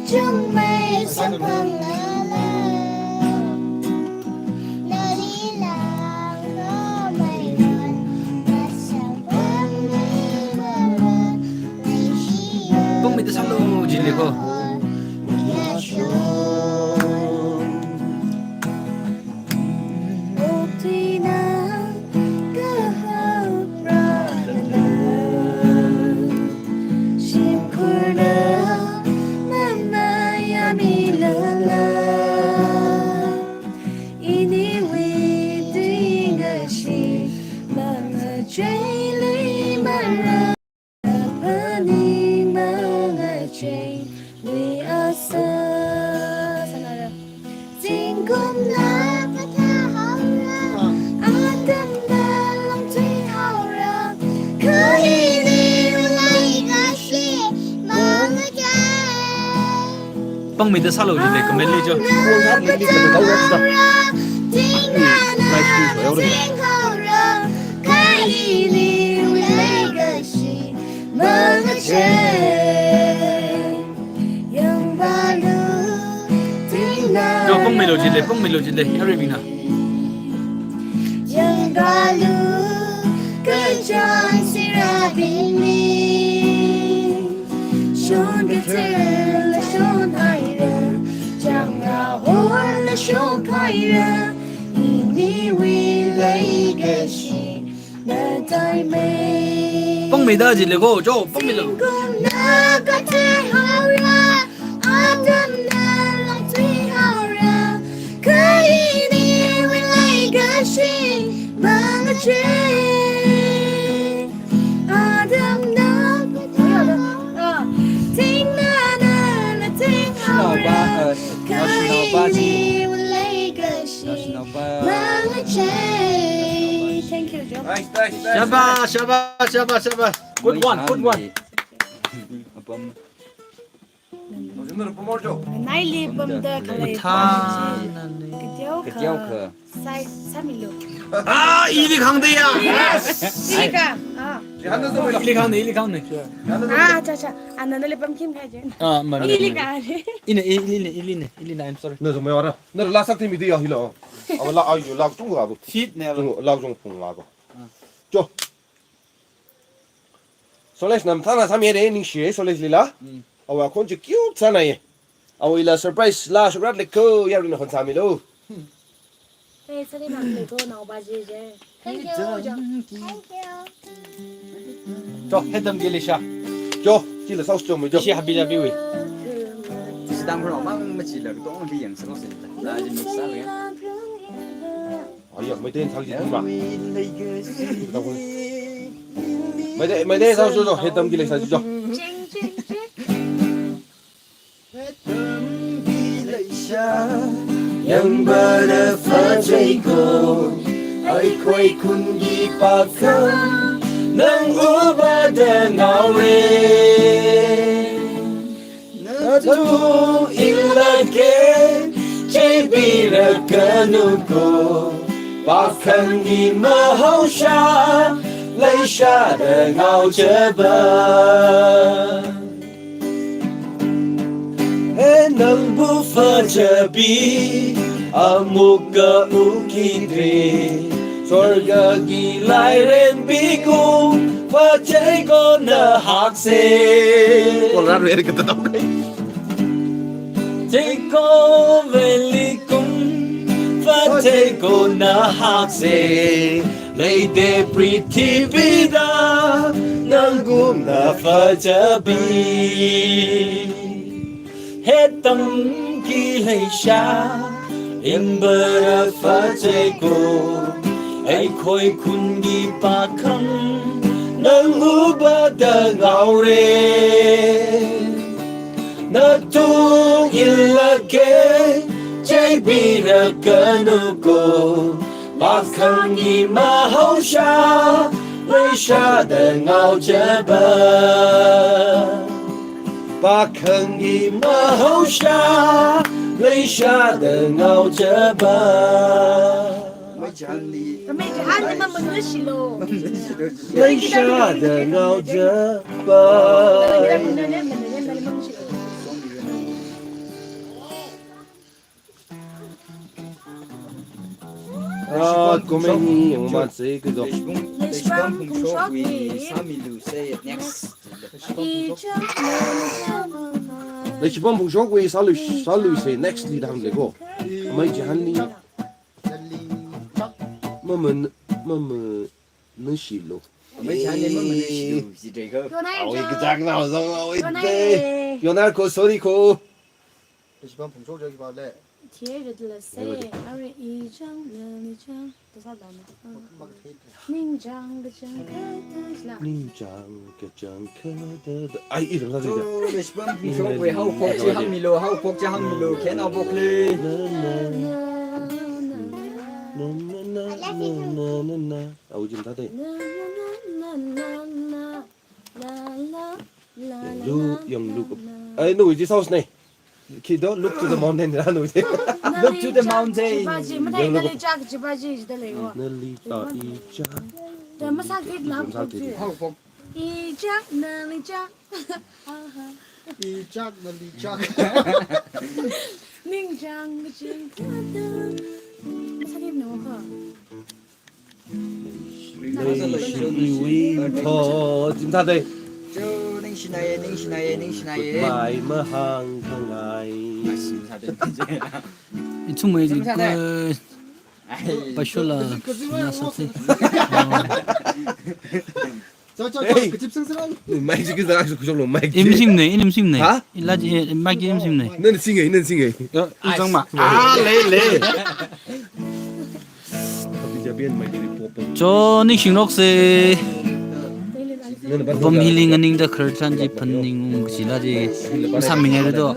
就没想碰了。뽕 밑에 살로 질리고 뽕 밑에 살로 질리 그 멜리죠 저 뽕 멜로 질리 하루비나 뽕 밑에 질리고 저 뽕 밀로 신호바 Thank you, Joe. 나이스 나이스 나이스 샤바. Good one. 오늘은 뿜어줘 Naili bumda kale. cái tiêu khờ Sai 3밀로. 아, 이리 강대야. Silika. Ah. 한번 더 이리 강대. Ah, cha. Ananda le bum kim khaje. 아, 맞네. Silika. 일리네. I'm sorry. 너 좀 뭐야 너 라삭 팀이 돼야 hillo 라 아유 라 중국 가고 Fit never. 중국 라 중국 가고 줘 솔레스 남 타나 3일에 닝시 솔레스 리라 아와 콘지 큐트 사나예 아오이라 서프라이즈 라 슈라르코 야르는 혼 3일로 Hey, sorry nam le go now baje je. Thank you, Joe. 저 헤덤 길리샤. 줘 찔러 사우스 좀 줘. 이시 하비자 비위. chỉ đang có mang mà chỉ là cái đó điอย่างsao xịn là chỉ một sao vậy 아야 매대 살지 마 매대 사우스 좀 해담 길에 사지 줘 yang berfajiku ai khoi kun gi pa kham nang uba de ngaure tu ilake chebira kanuko pa kham gi ma hau sha lai sha de ngao che ba nang bu fa che bi amuka ukidre sorga gi lai ren bi ku fa che go na hak se con ra rồi cái tao cái che go veli kum fa che go na hak se lai de pretty vida nang gum na fa che bi hết tâm kỳ lệ xa em bờ pha chế cô ấy khôi khun đi pa khăm nâng u ba đờ ngao rê nơ tu illa ke chế bi ra cơ nu cô pa khăm đi ma hậu xa lệ xa đờ ngao chế bờ ba khẩn đi mà hậu xa lấy xa đờ ngao chớ ba mấy chàng đi Kami jahan naman muna silo. lấy xa đờ ngao chớ ba à có mấy nhỉ mà sẽ cái đó để con cùng số vì sao mình lưu xe next lấy chỉ bom bùng số quay sáu lùi sẽ next đi đằng để cô mấy chỉ hắn đi mà nó xì luôn mấy chàng đi mà mình lưu gì vậy cơ ôi cái trang nào xong ôi thế yo na cô sorry cô 시방 봉조 저기 봐래. Tiere de la se, are I jang le jang, to sa dana. 막 헤이트. Ning jang de jang ka la. ninh trang cái trang khờ đờ ai ít rồi sao tôi để bấm cùng số về hậu phục chỉ hăng mì lô hậu phục chỉ hăng mì lô kén nào phục đi ôi chúng ta đây yung look ấy nuôi gì sao này khi đó look to the mountain ra nuôi thế look to the mountain Baji, matay na le jak, baji de le wa. nơi li ta y cha Da masakit na ko. hậu phục I jak na le jak. 이짝 널리 짝. Ning jang de jang ka da. Masakit na ko. thôi chúng ta đây chú ninh xin này bài mơ hàng tháng ngày 이 춤을 그 바쇼라 나서지 저그집 승승한. mày chỉ cái ra cái trong lòng mày 임심네 임심네 hả 일라지 마기 임심네 nên xin nghỉ 이정마 lê bây giờ biên mày đi bộ 저 닉싱록세 bom healing aning da khurchan ji panning sila ji saming ai do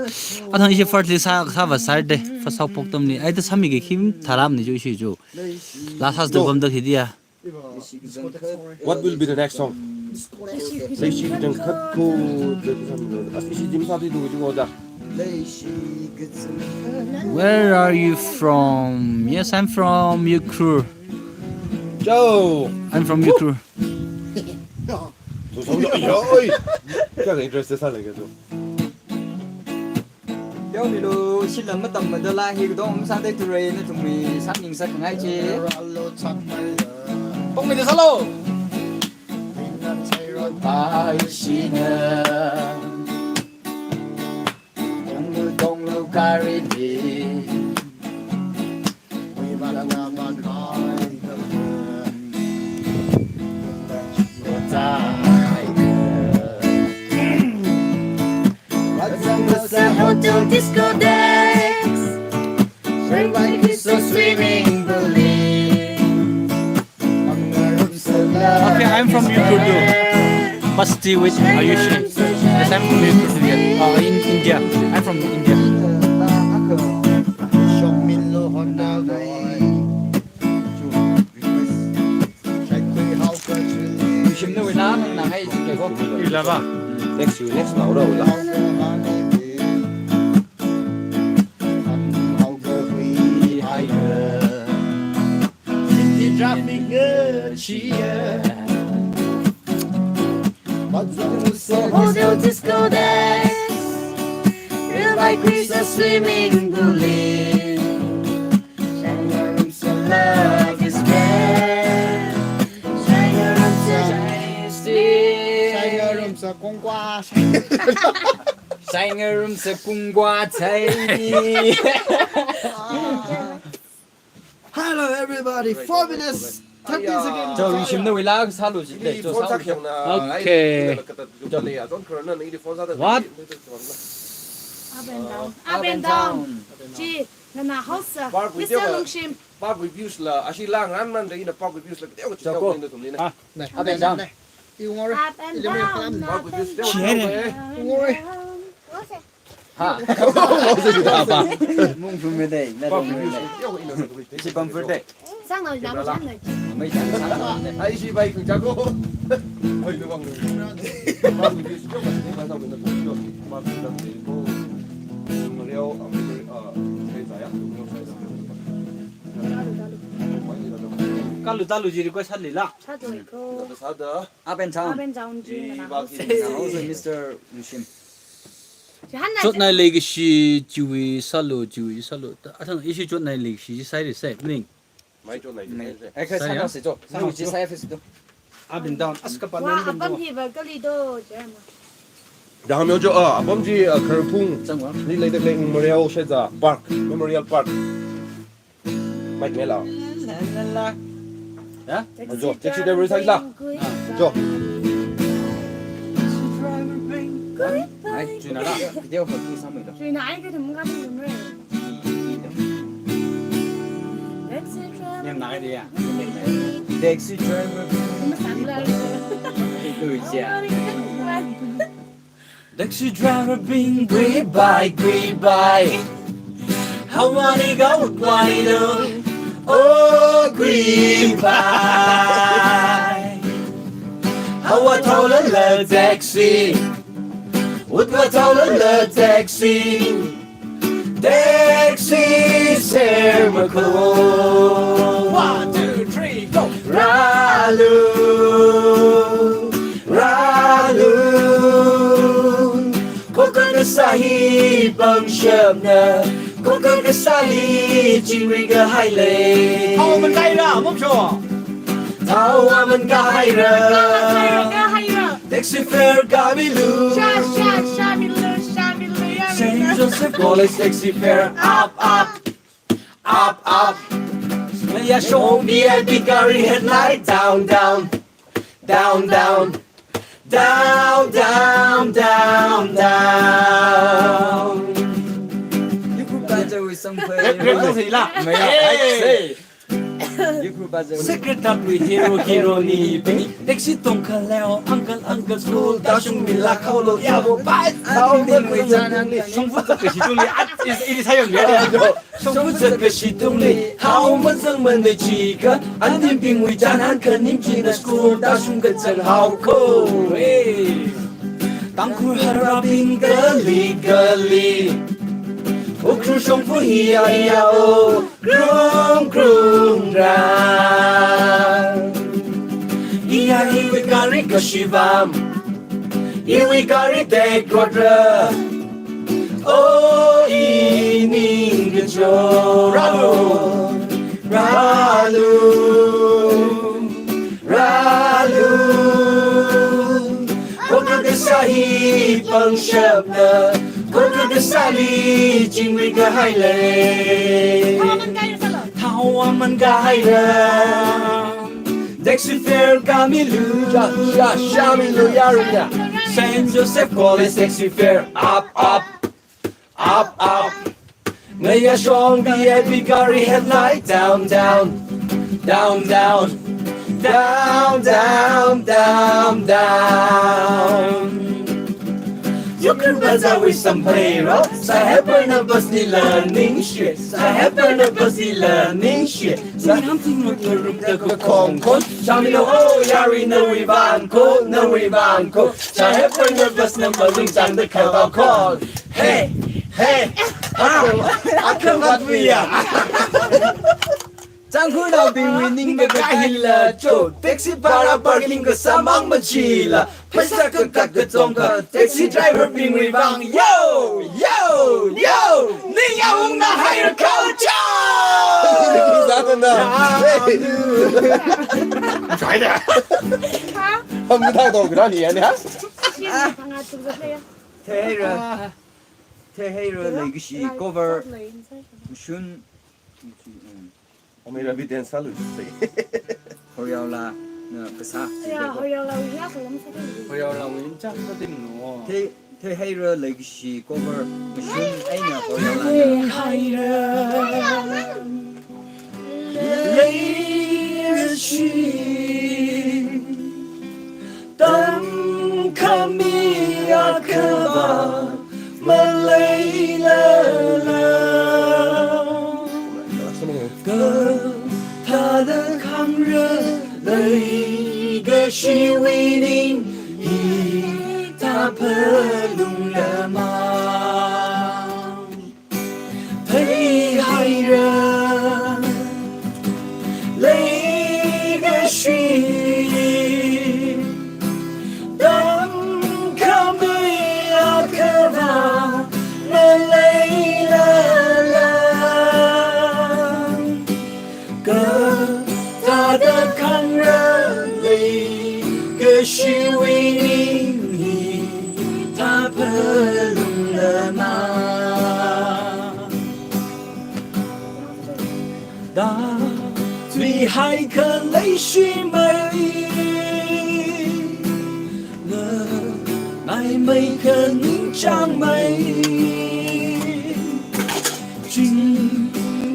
athang isi firstly sa va side de fa sau pok tam ni ai da sami ge khim tharam ni jo isi jo la has de bom da khidia What will be the next song? Lấy chi đừng khất cô Asi dim sa đi đủ chứ ngồi Where are you from? Yes, I'm from Ukraine. Joe I'm from Ukraine. Tôi sống rồi ơi Cái này interest sao lại cái đó Yo mi lu xin lần mất tầm mà đô la hi cái đó sang đây tụi nó chuẩn bị sắp nhìn sắc ngay chứ Bông mình đi solo. Hotel disco dance, bring my kiss so swimming believe. Okay, I'm from Ukraine too. But still with Ayushi. Yes, I'm from Ukraine. In India. I'm from India. Chim nó lá nó hay cái con Là ba. Next nào đâu là Hotel disco dance, real like Christmas swimming believe. Shine your room so love is grand. Shine your room so shine still. Sai rừng sa con qua. Sai ngơ rum sẽ cùng qua thấy Hello everybody. 4 minutes. 30 seconds. 저 chim nó lá sao luôn chứ để Đi cho phone sao sắc hiện Okay. What? Up and down, up and down. Chị, là nào house, Mr. Lungshim. Park reviews là Ashi lang ran man đấy là park reviews là cái đéo cái lên được tụi này Này, Up and down. này. Yêu ngồi. Up and down, Park up reviews and đéo đấy Ngồi. ha Apa? mong phương bên đây là Park phương bên reviews đây đéo cái nào tụi chỉ bằng phương đây Sang rồi, nằm chán rồi. mấy tháng sáng này Ashi bay cùng cha cô bay được bằng Park reviews đéo cái nào mình được được Park reviews thì cô người đeo ở cái giải á Kalu talu ji request hal lila. 차도 있고, sao đó up and up down and down 중 là Park house. reviews also Mr. Lushim Chị hắn này Chốt này lấy cái gì chui salo. Athang isi chốt này lấy gì sai để sai ning. mấy chỗ này ai khai sáng sẽ cho sang chỉ sai phải đó Up and down. Aska pa 와, 아빠 피부 끌리도 쟤 다음 요저 아범지 커풍 trong đó đi lấy được lấy memorial sẽ ra park memorial park mạch mẹ lão Hả? rồi chị đây với thanh ra rồi ai chuyện nào đó video hợp khi xong mình đó Chị nãy cái thùng gắp thùng rồi. Nem nãy đi à? taxi driver Nó sẵn lên. từ già Taxi driver being goodbye. How many go why do? Oh, goodbye. How I told a taxi. What I told a taxi. Taxi, Sermaco. 1, 2, 3, go. Ralu. Coconut sahi bang shabna. Coconut sahi jinriga haile. Thao mình gây ra mốc rồi. Thao mình gai ra. Cái hay rồi. Taxi fare gabilu. Sha mi lu. Saint Joseph College taxi fare up. Yeah, show me a big gari headlight down. như cũng ta chơi xong phê Rep gì là? mấy ai ยูครูบาเซอร์ Secretary hero ni pengi taxi tong khaleo uncle school ta shung min la khao lo ya bo bai khao ben wi janan li shung fu zhe shi tung li it is hayo ye shung fu zhe shi tung li hao men zeng men de chi ge an din bing wi janan ke nim ji de school ta shung ge zhen hao ko当苦哈拉宾格里，我苦胸脯咿呀咿呀哦，krum ra，咿呀咿为咖喱个西vam，咿为咖喱得过着，哦咿你个就ra lu。Sahi pang shab na Kota de sali jing ri ga hai le Thawa man ga hai ra Dexy fair ga mi lu sha mi lu ya ru ya Saint Joseph College Dexy fair up Ngaya shong VIP gari headlight down You can bazaar with some payroll. Sa happen na bus ni learning shit. Sa happen na bus ni learning shit. Sa hamting mo turuk na ko kongkon. Shami no oh yari no riban ko. Sa happen na bus na maling sang the kabao call. Hey, akam batwiya. 张苦老兵为您个改了做 taxi para parking 个三忙不起了 पैसा 个嘎个中个 taxi driver 兵为帮 yo 你要我那还有口罩咋的呢？拽的，他们太多给他连的。태헤르 레기시 cover 무슨我们这边电视录谁？ 호야라 그사 호야라 윈장 거든 너 태헤르 레기시 cover 무슨 아이나 호야라 레이시当看米亚克巴他的抗热的一个是为您，他喷弄了吗？被害人那个是当看不要可怕，那累了。他的抗热泪，可是为你，他喷弄了吗？大嘴还可泪水美，爱美可凝长美，君。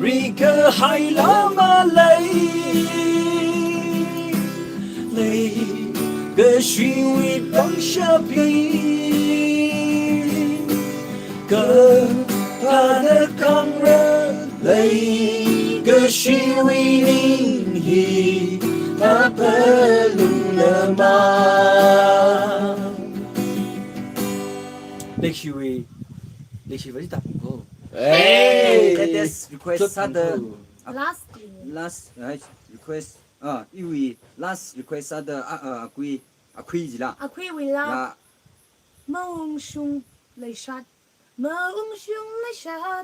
一个海浪嘛泪个虚伪当下皮个他的抗热泪个虚伪你他喷弄了吗历史为是大不够This request ada last request iwi last request ada akui jila akui wila mong shung lai shat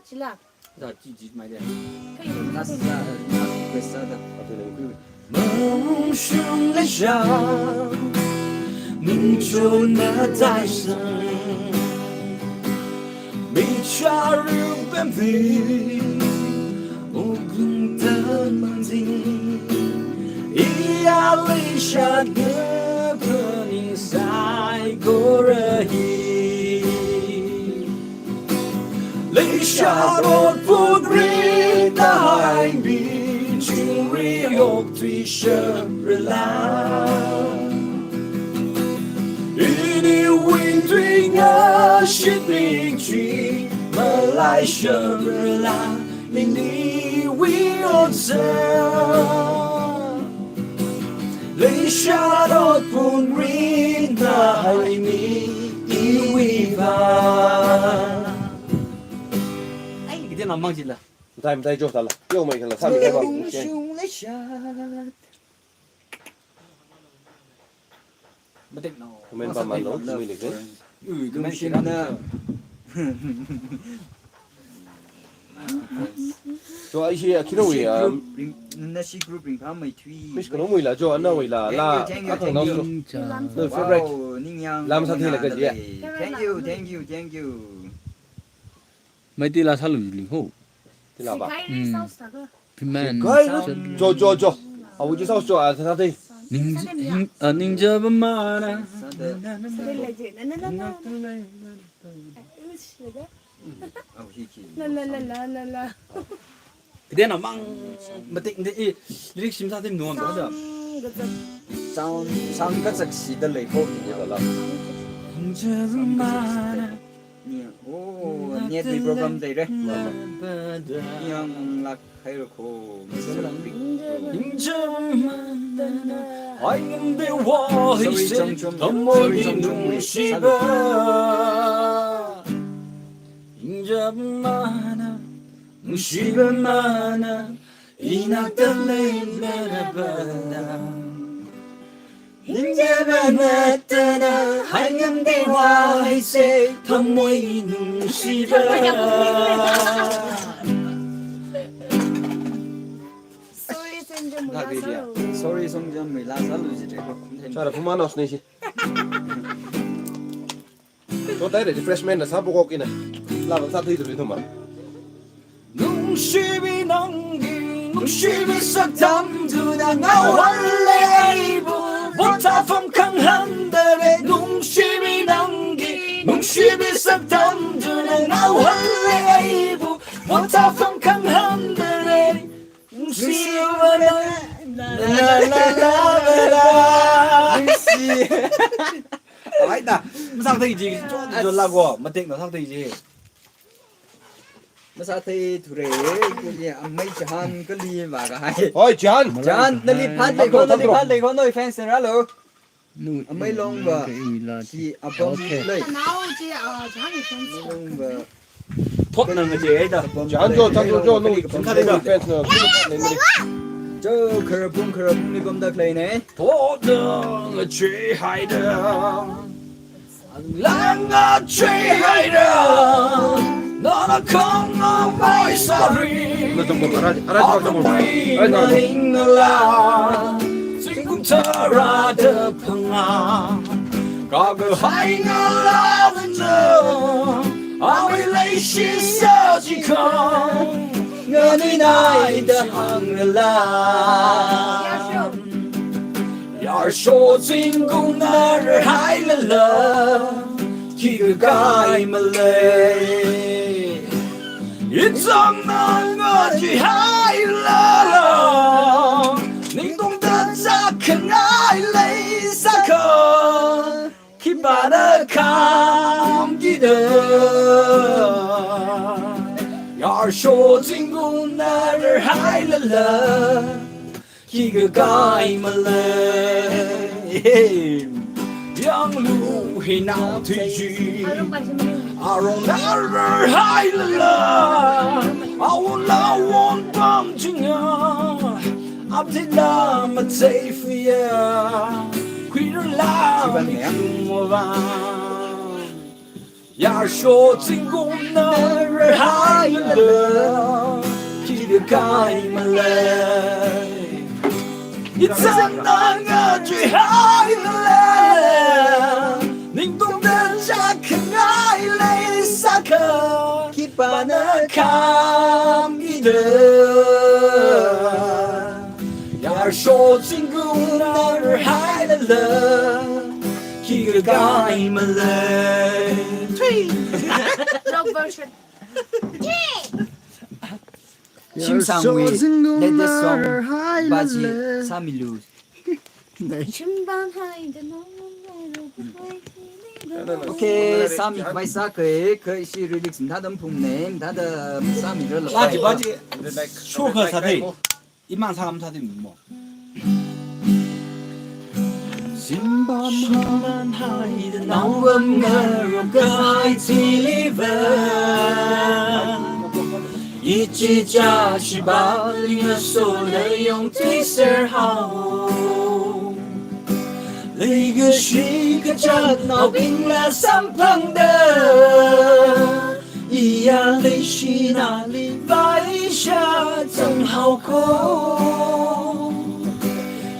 jila 这几集买的。可以吗 last request ada梦醒了想，你就那在生，没加入本地，无空的梦境，一压力下的可你赛过而已，泪下落不归的海比。情里有对什么啦？与你为对我心里去，么来什么啦？令你为我走，泪下的不忍爱你一为吧。 이제 안 망질라. 다음 다이 줘 달라. 이거 뭐 이거 3일 해봐. 맞대 나. 그러면 밤만 넣어. 주민이 그. 농심나 저 이시 키로위야. 나시 그룹 밤의 트위 미스 그놈 뭐이라 저 안나 뭐이라 라 아까 나서. 너 favorite. 닝양 람 사태라 그지? thank you 마이티라 살루리 호. 들어 봐. 비만. 저. 아버지 사왔죠. 아 사태. 닝자바마나. 그때 나망 맞대 근데 이 리릭 심사팀 누가 뭐죠? sound các giặc xì tân lấy khô 이거 라. 닝자바마나. ô nghe thì program đây đấy nhưng là hay là khô 아이는데 와 이제 덤머리 눈시가 인자만아 눈시가 많아 이낙달래 나라바나 인자만아 떠나 하얀데 와 이제 덤머리 눈시가 là vì vậy sorry xong cho 15 sáu rồi gì đấy không thêm 자, 부만 없으니 시. 저 다이래 프레시맨 나 사보고 있네. 라바 사태도 되더만. 눈십이 넘기 눈십이 싹 담두나 나원래 이부 못다 펑캉한 달에 눈십이 넘기 눈십이 싹 담두나 나원래 이부 못다 펑캉한 달에 눈십은 라라라라라 아니다. 상태이지. 좀 졸라고. 맞대 너 상태이지. mà sao thì thủ đề cái mấy chán cái ly và cái hai 어이, 지한. chán nó đi phát đây con nơi fans ra rồi mấy lông và chỉ à bông lấy lông và 톡는 거지. 애다. 지한 저 장조 저 노 김카데가 팬스는 cho khờ bung đi bông đặc lấy này 도덕을 취하이다 랑아 취하이다 너는 come my sorry 너좀 뭐 알아지 좀 알아지 지금 저라도 평화 과거 하이너라는 저 relation 서지고 너는 나이다 항일라 야쇼 진공 나를 하이랄라 기가 가이말레 인정 난 거지 하이랄라 닝동다 작은 아이레이 사커 기바나 감기다 야쇼 진공 나를 하이랄라 기가 가이말레 양루히 나오지 아롱 나를 하이랄라 아울라 원방중야 앞뒤라 마테이프야 귀를 라미 kumwa 야쇼 진공 나를 하이랄라 기가 가이말레 이상난 아주 하이랄라 닝동된 작은 아이레이 사카 기빠나 감기다 야쇼 친구 나를 하이랄라 기가 가이말레 Rock version. 침상 위 레드송 바지 3일루 오케이 3일 바이사 그 시를 릭슨 다듬 풍냄 다듬 3일을 바지 쇼크 사태 이만 사람 사태 뭐 심밤하만 하이든 나원 가로 가이티리버 이치 자시 발링을 쏘는 용티ser 하오 lấy cái suy cái chất nào bình là sắm phăng đơ ia lấy suy na li vai xa chẳng hào cố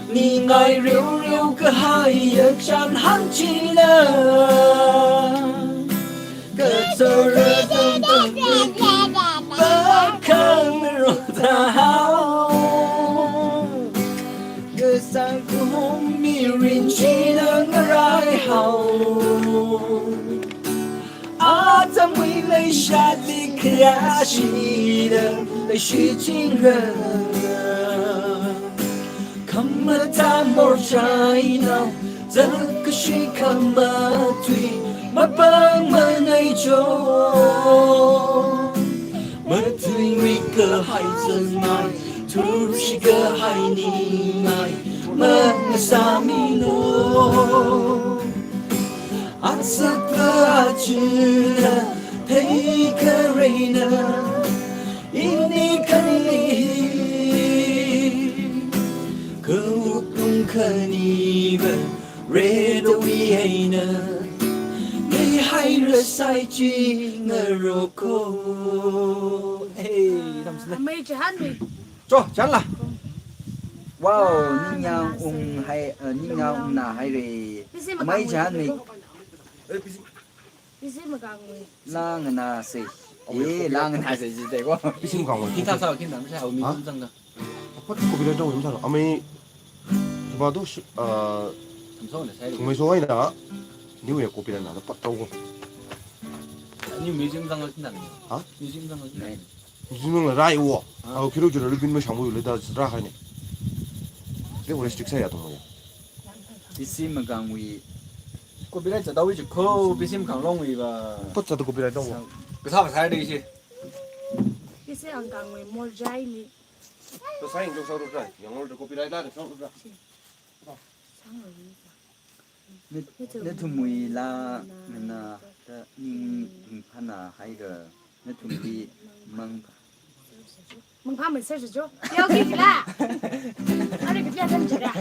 ni ngài riu riu cái hai ở chân hắn chi nơ cái giờ ra từng từng bất khăn rồi ta hao cái sáng của hôm mi rin chi nơ ngài hao à tâm huy lấy xa đi kia chi nơ lấy suy chính rơ không mà ta một trái nào rất cứ suy không mà tùy mà băng mà ngày cho mà tùy nguy cơ hay dần mai thu sĩ cơ hay ni mai mà người xa mi lô ăn sắc cơ chữ thấy cơ rây nơ in đi khăn đi 그웃동 카니발 레도위에는 내 하이를 사이지 너로고 에이 감사합니다 mấy chị hát đi 줘 잘라 wow ninh nhau hay ninh nhau na hay re mấy chán này đi xem mà càng người lang na se lang na se gì đấy quá 비심 강원 기타 사 기타 사 어미 아? 감상가 고비를 좀 임사로 아메 봐도 감성을 사이로 정말 소화이나 니우에 고비를 나도 빠따오고 아니 미증상을 kin다는 거 아? 미증상을 kin다는 유명한 라이오 아 기록주를 르빈노 샹부 레다 라하네 내가 원래 스틱사야 동호야 비심 강위 거 비례 자 다위 거 비심 강롱이 봐 pot자도 고비를 좀 그 사람 사야 되지 đi xem ăn càng người mua dây đi 또 사인 좀 서로 라 영어를 고비를 나를 서로 라 내 tumui la na ta ning phana hay ga 내 tumbi mang mừng pha mình sẽ sử dụng đeo kia kìa là ở đây cái thân chỉ ra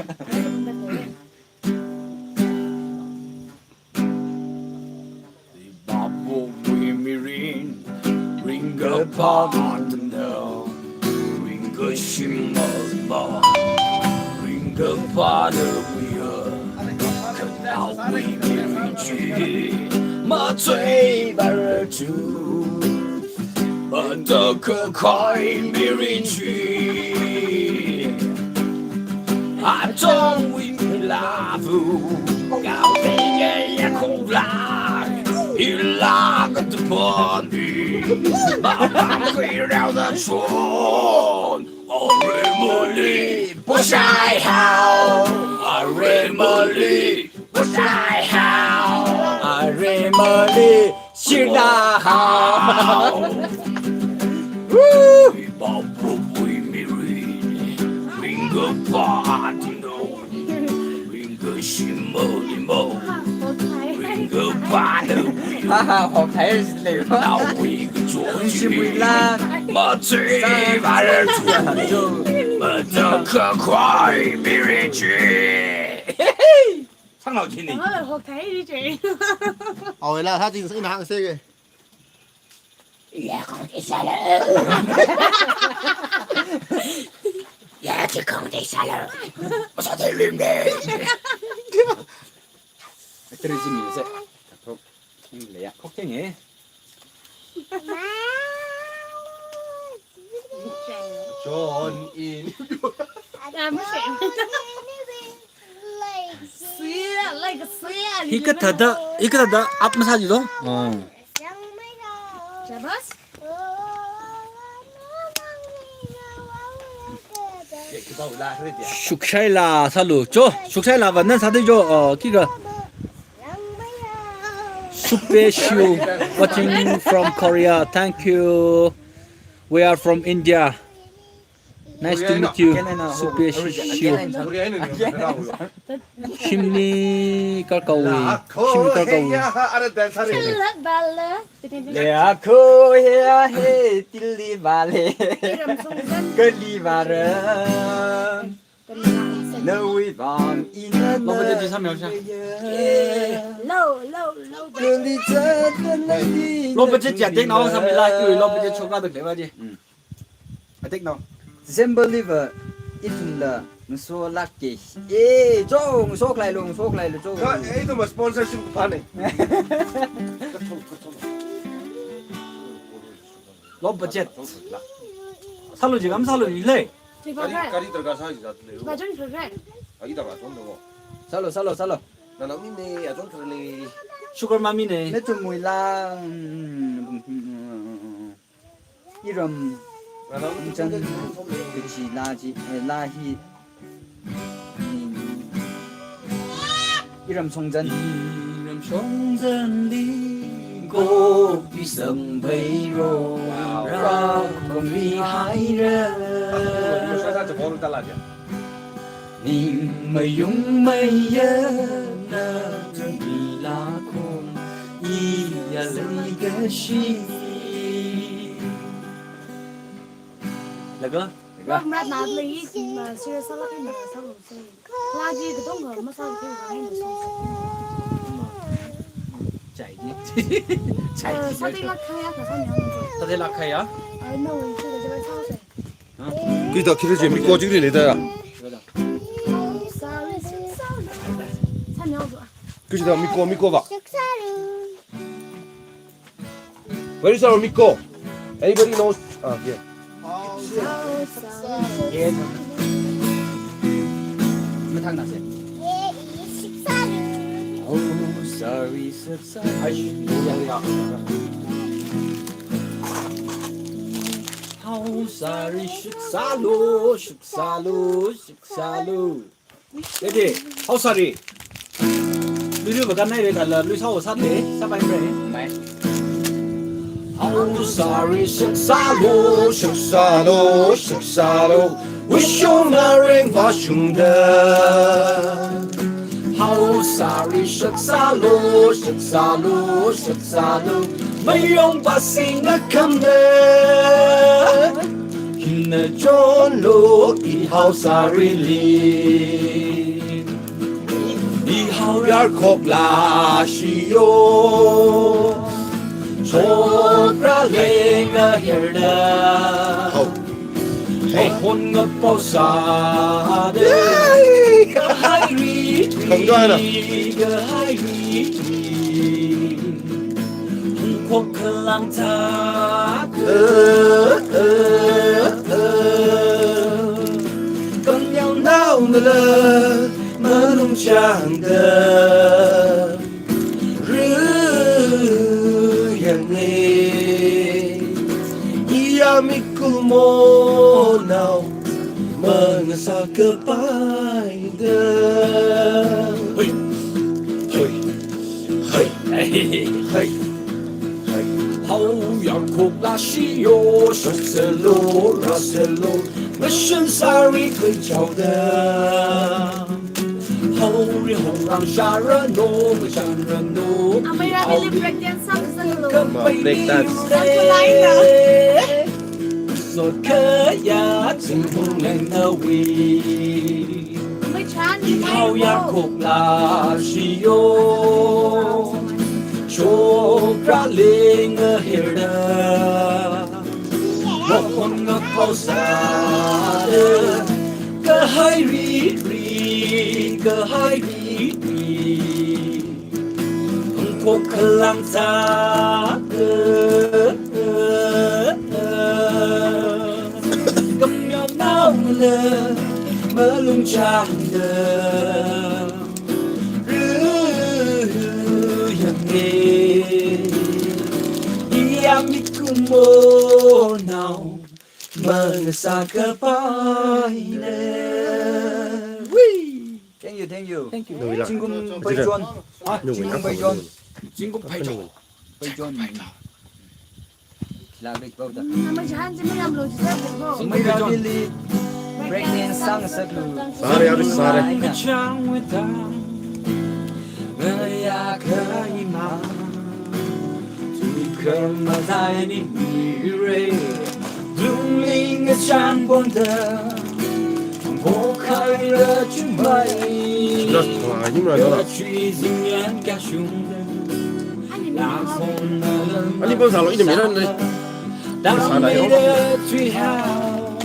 바보 위미린 링거 파던너 링거 심어봐 링거 파더 위어 그날 위미린지 마醉바를 주 언더 그 거의 미린지 I don't we love you 가오리게 야코라 일라 같은 번이 마방귀려的春 어리머리 보샤이하오 어리머리 보샤이하오 어리머리 싫다하오 바보 위미리 링거 파티노 링거 심어리모 링거 파도 하하 호텔 슬레이어 나위 그 조지 멋지 말을 주 멋져 커快 미리지 상나오지니 đó là hộp thấy đi chị Hỏi là hát gì sẽ hạng C kìa. 야 không thể xa lỡ 야 thì không thể xa lỡ sao thể liêm đề 들으시면 이제 힘내야 걱정해 존인 làm cái xịn xịn lại cái xịn 이끄다 앞 마사지도 chả bớt Shukshayla salu cho Shukshayla wannan sadu jo kiga Super Shu watching from Korea. Thank you. We are from India. Nice to meet you. Super Shu. Shimni Karkawi. Shimni Karkawi. Lea ko hea he tilli vale Geli vare No we vam ina Lo bây giờ chỉ xăm nhau sao? Geli chân Lo bây giờ chỉ tiếng nó xăm lại cười lo bây giờ chụp ra được đấy mà gì? Atik no December liver Itun la Nso lucky Eh cho nso klai lu cho itu mah sponsorship pane. Lo bây giờ 살로 지금 살로 일래. Kali tergasa aja tuh. Baju ni keren. Lagi tak macam tu. Salo Nanam ini ya tuh kerli. 슈거 마미네. Netu mui la Iram Nanam chân chỉ là gì là hi Iram song dân Iram song dân đi cô đi sầm bay rô ra cùng đi hai ra Saya saja baru tak lagi. Nhìn mây dung mây nhớ na chân đi la khôn y ya lấy cái gì là cơ. Hôm nay nãy lấy mà chưa sao lại mà sao rồi sao? La gì cái đông người mà sao cái cái này chạy đi. chạy đi. sao đây là khai cái sao nhỉ? Ta thấy là khai á? Ai nói cái cái cái sao vậy? Kita kira je miko juga ni dah. sao nhau rồi? Kita miko ba. Where is our miko? Anybody knows? Ah, yeah. Mới thằng nào xem Oh sorry sorry How sorry shuksalu Đây đi. How sorry. Lưu vào cái này để là lưu sau sát thế. Sắp anh rồi. Mày How sorry shuksalu Wish you marrying vashunda How sorry shuksalu Mấy ông bà xin đã cầm đê Hina John lo I how sorry li I how yar kop la shiyo Sobra lenga herda Hey hon ngập bao xa đê Cả hai ri Không cho ai nào. Cả hai ri Hùng quốc cơ lang ta Con nhau nào ngờ Mơ nung chàng đờ Mo nào mengesahkan hey Hầu yang khúc là shiyo Raselo Mission sari khơi chào đờ Hầu ri hồng răng Sharano Apa yang pilih break dance sama dulu? Break dance. Satu lain dah. Rồi khơi giá tình hôn lên thơ quỳ Mới chán đi Hầu ya khúc là shiyo Chô ra lên ngờ hiểu đờ Một hôn ngập bao xa đờ Cơ hai ri Cơ hai ri Hồng quốc khờ làm xa Cầm nhau nào lờ Mơ lung chàng đờ Yang nghe Ia miku mo nào Magsasabayle. Thank you, thank you. Thank you. 여기다. Chingum Baijon. Chingum Baijon. Jingle Baijon. Baijon. Là lịch bao giờ. Mà chỉ ăn chỉ mới làm rồi chỉ theo được không? Mới ra đi li. Breakdance sang sắc lu. Sare 아주 sare. 장외다 너야 그이마 두컴마다니 미래 둥링의 장본다 고카이라 주마이 와, 힘을 안 줘라. 취지면 가슝다 아니, 뭐 살로 이름 이런 담미래 뒤하오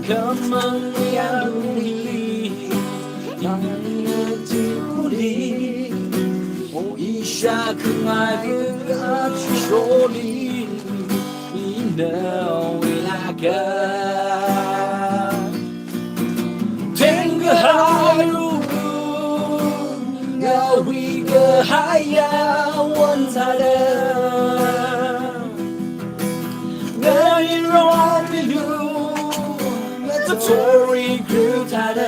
그만이 아루니 양해지구리 오이샤 그말그 아추쇼리 You know we like us 탱그하루 나위가 하야 원사람 너희로 빌루 Tory group 타다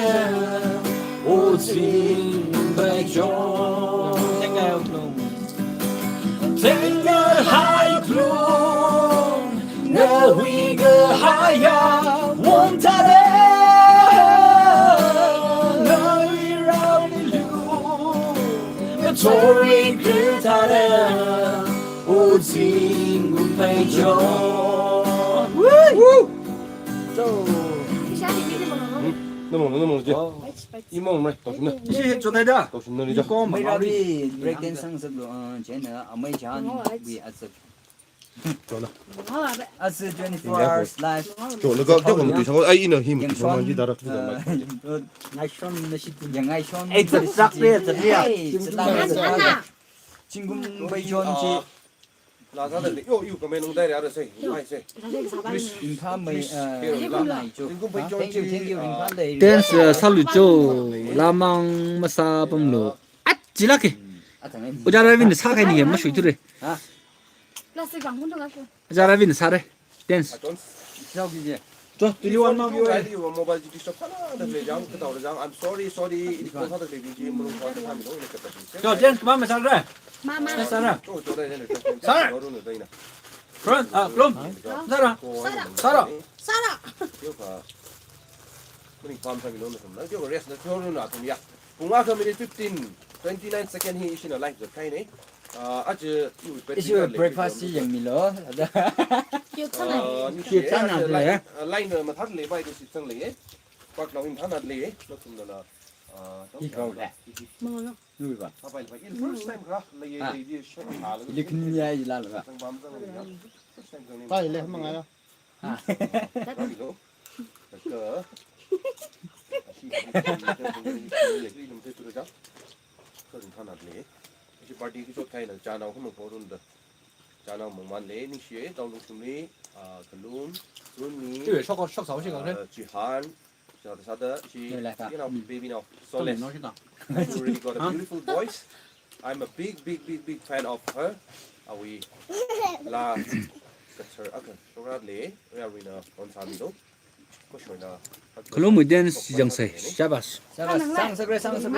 오진 백종 생각 하이 클룸 너희가 하야 원타다 너희로 빌루 Tory group 타다 오진 백종 너무 이제 이모 뭐 도신나 이제 전에다. 도신나 이제 이거 Mới ra 말이 đi breakdance sang sắc lu. Chế nữa ở mấy chán we at the at the 24 hours live. 저 너가 저거 뭐 이상한 아이 이너 힘 Yang 정말 Sean. 기다려 ngày xuân nó xịt. Yang ai Sean. Ê, giật giặc đi, giật đi à? Chingum Baijon chi. 라사들 요 그러면 농다리 알아서 해 하이세 인파 mấy này chú. Thank you 인파 đây. 댄스 살루죠. 라망 마사 범로. 아, 지라게. À thằng em. 오자라빈 사가는 게 뭐시 들래. Là sẽ gắng cũng được không? 오자라빈 사래. 댄스. Sao cái gì? 저 들리원 막 요에. 라디오 모바일 디스톱 하나 들려장 그다 오르장 I'm sorry 이거 사들 비비지 물론 거기 하면 이렇게 됐지 저 댄스 그만 사래. Mama. 사라. 또 저래 되는 너로는 너희나 그럼 그럼 사라. 사라. Sao 이거 우리 밤삼이 너무 좀 나죠 레스 저는 아tum이야 봉화 커뮤니 29 second he is in a life the kind 아주 Is your breakfast yang milo? Yêu thân này. 라인을 뭐 다들 레바이 될 수 있는 레 꽉 나오면 하나 레 그렇습니다 Ikhau nè. Mừng không? Nuôi vào. First time ka lagi di shop hal. Ili kenya gì là được. Sang bam sang ni. First time kang ni. Tay lên mà ngay đó. Ni lo. Ke. Ni lum te tu ja. Ko rin thana le. Ji party ki chot kai na cha naw khum ko run da. Cha naw mong man le ni xie dong lu sum ni kalum run ni. 这个烧烤烧烧这个呢。 Ji han. Sa da she you know baby now. So let's nó chứ nào. You really got a beautiful voice. I'm a big fan of her. We la that's her. Okay, so radly we are in on Samido. Có sure na. 그럼 댄스 시장세. 샤바스. Sang sắc sang sắc.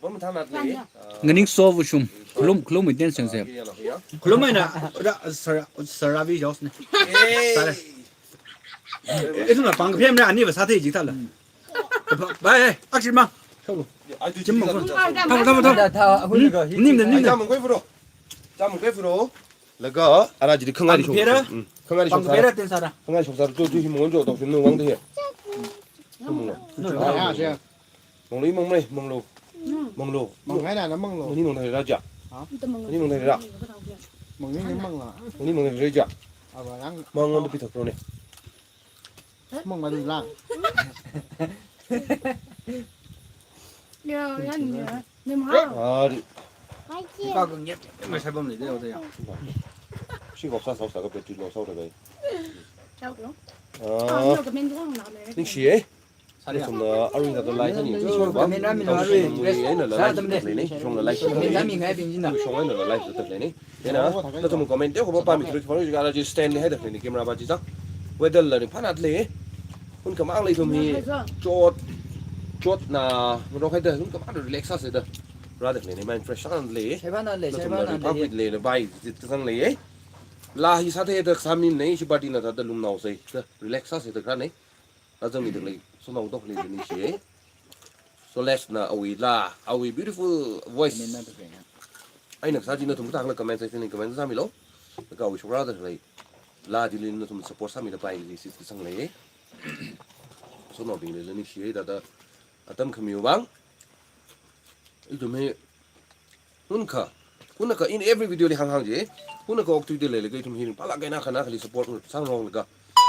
Vẫn thằng nát lì. ngân 소부 좀. 그럼 댄스 시장세. 그러면은 사라비 좋네. 사라. 이거는 방금 PM 아니면 사태 지탈라. 바이 악실마. 서로. Chấm một Thao hôn được. 님들 잠은 꿰프로. 잠은 꿰프로. 내가 알아지 큰가리 좀. 큰가리 좀. 방금 베라 된 사람. 큰가리 좀 사람 또 힘 먼저 더 주는 왕도 해. À chưa? mong lý mong đây mong lù mong lù Mong cái này nó mong mong rồi. lý mong thầy ra chả mong lý mong thầy ra Mong cái mong là. mong lý mong thầy ra chả À và đang mong ngon bị thật rồi này mong mà đi lang. Yêu anh nhớ. Nhưng mà Bao gần nhất. Mà sai bom này đâu đây à? xin học sao cái việc chuyện sâu rồi sao kiểu? à Nhiều cái men không nào này. nhưng xí ấy sao xong là Arin là lai thế nhỉ Cái mình ra mình nói rồi. là lai này xong là lai Mình ra mình ngay bình nào. xong là lai tập này thế nào nó tụi mình comment tiếp của ba mình thử phỏng vấn là chỉ stand hay tập này camera ba chỉ chắc weather là ni phanat le hun ka mang le thum hi chốt na nó hay được hun ka mang relax sa se da ra được ni mind fresh an le 세바나레 nó thum la 세바나레 republic le na bai jit sang le la hi sa the được samin nei shi party na da lum nau se relax sa se da ra nei ta jang ni được le so nong tok le ni shi so let's na awi beautiful voice ai nak sa ji na thum ta la comment section ni comment sa mi lo ka awi shura da le la di lin na thum support sa mi da bai ji si sang le so no bin le ni shi da da atam khamiu bang itu me hunka in every video li hang je hunka ok tu de le ga tum hin pala ga na khana khali support sang rong ga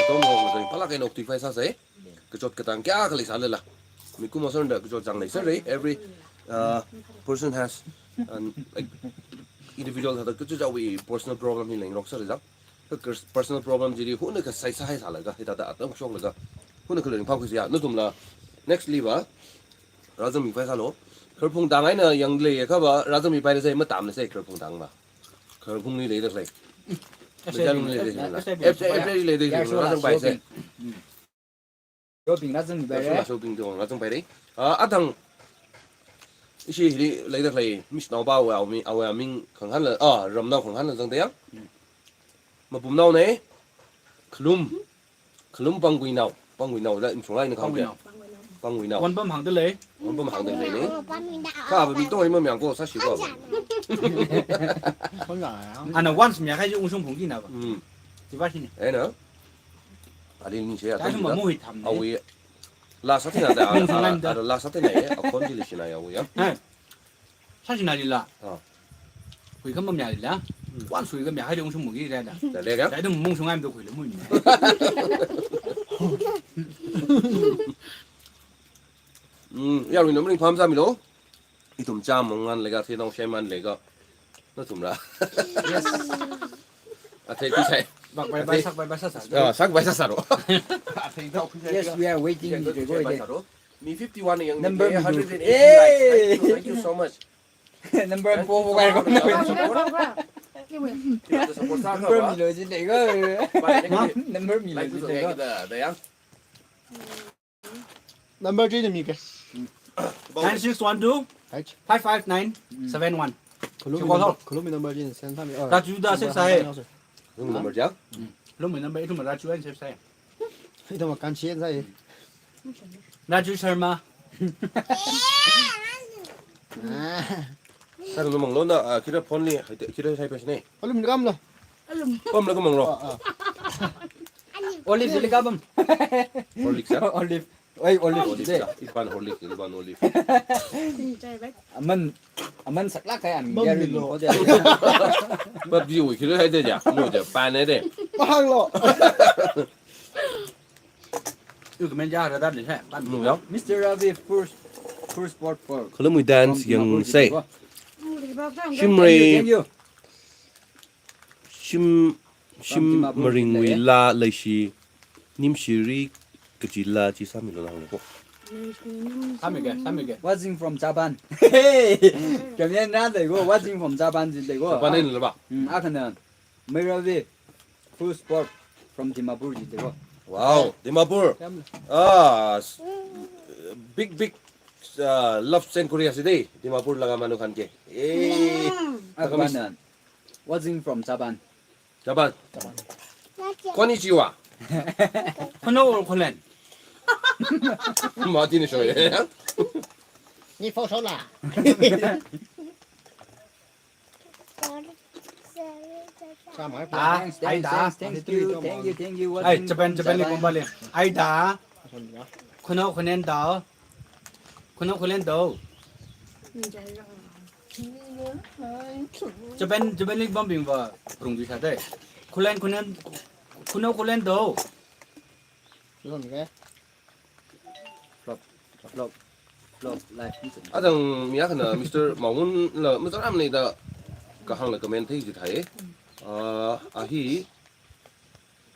tom rong ga pala ga ok tu fa sa se ka chot ka tang kya khali sa le la mi ku mo son da ka chot jang nei sa re every person has an like individual ha da ka chu jawi personal problem hi leng rok sa re ja ka personal problem ji ri hunka sai sa hai sa la ga ta da atam shok la ga hunka le phang khu sia no tum la next lever razam mi fa sa lo khởi phung đằng ấy nè yang lì các bạn ra cho mình bay đây mất tạm này sẽ khởi phung đằng mà khởi phung đi lấy được này bây giờ lấy được là em lấy được là ra trong bay sẽ 쇼핑 나좀 ra 베레 shopping đường ra trong bay đấy à thằng cái gì đi lấy được này miss nào bao ao mình khẳng hẳn là rầm nào khẳng hẳn là trong đấy mà bùm nào này khum băng quỳ nào lại xuống lại nó không kìa băng quỳ nào quân bơm hàng tới lấy quân bơm hàng tới lấy đấy cả bởi vì tôi mà mèo cô sát xíu rồi anh nào once nhà hay dùng súng phóng gì nào thì phát hiện đấy nữa đi như thế cái mà mua hít thầm à oui là sát thế nào đó là sát thế này à con gì lịch này à oui á 사실 날일라 거기 한번 야일라 완 수이가 몇 하려 웅성 먹이 이래다 để lấy cái 나도 몽성 아임도 거기 너무 있네 ya rồi nó mình tham gia mình đó đi tụm cha mong ăn lấy cái thế nào xem ăn lấy cái nó tụm ra à thế cái này 막 발발 삭 발발 삭 sắc váy sắc rồi à thế đâu Yes, we are waiting to go there. me 51 này Number 180 Hey! thank you so much Number 4 mo kayo kung support sa Number milo din ko. Number milo like din cái ko. đấy á Number 3 님 이게. 9612 559 71 콜롬비 넘버 3 센삼이. 다 주다 색사해 đúng number chắc 그러면 넘버 1은 다 주한 색사해 이거 막 간치 사이. 나주 설마 sao nó mong lớn đó khi đó phone đi khi đó hay phải này 얼른 감라. ôm nó có mong rồi Olive sila kabam. Horlicks á Olive. Oy, olive. Horlicks Hindi. á Ipan Horlicks Ipan Olive Aman saklak kaya ang Bang Gary Milo. ko dyan. bắp gì khi đó hay đây nhỉ mua giờ pan này đây 빵로. 이거 그만 자라 다들 해 đúng không Mr. Ravi first sport for. kalau mau dance yang say Thank Shimri you. shim maring wi la lai shi nim shiri kachila chi sa mi lo nang ko 300개 Watching from Japan. Hey! Kami na 되고 watching from Japan din 되고. pa nên là ba 아까는 Ravi first sport from Dimapur din 되고. wow Dimapur big love send Korea today Dimapur laga manu kan ke 아까는 watching from Japan. Japan konnichiwa 코노 콜렌 ma tin shoy 니 포소라. 사마이. Thank you. 아이 Watching 저번 from 저번에 공부할래 아이다 코노 콜렌 더 코노 콜렌 더 저번에 범빙 봐 그런 거 사대 콜렌 코노 콜렌 더 이건 이게. Flop live. thằng mía khẩn Mr. Mong là Mr. Am này da cả hàng là comment thấy gì thấy hi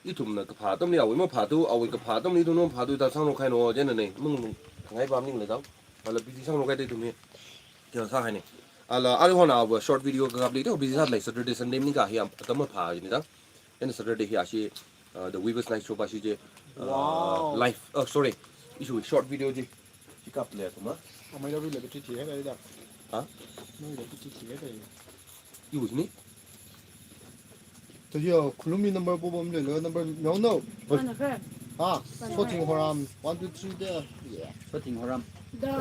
itum na ka pha tom ni awi ma pha tu awi ka pha tom ni tu no pha tu ta sang no khai no je ne mung ngai bam ning le dang ala busy sang no kai tu mi kya sa hai ni ala ari hona wa short video ka update ho busy sa lai Saturday Sunday ni ka hi am tam pha ni dang en Saturday hi a shi the Weavers Night Show ba shi je Wow. live sorry issue short video ji shi kap le kuma เอาไม่ได้วิ่งเลยไปที่ที่ให้ได้ดับ ฮะ ไม่ได้ไปที่ที่ให้ได้ อยู่นี่ 저기요 굴루미 넘버 뽑으면 돼요 넘버 명노 วันนั้นคือ 아 소팅 호람 1 2 3 there 예 ก็ทิ้งหัวร เด้อ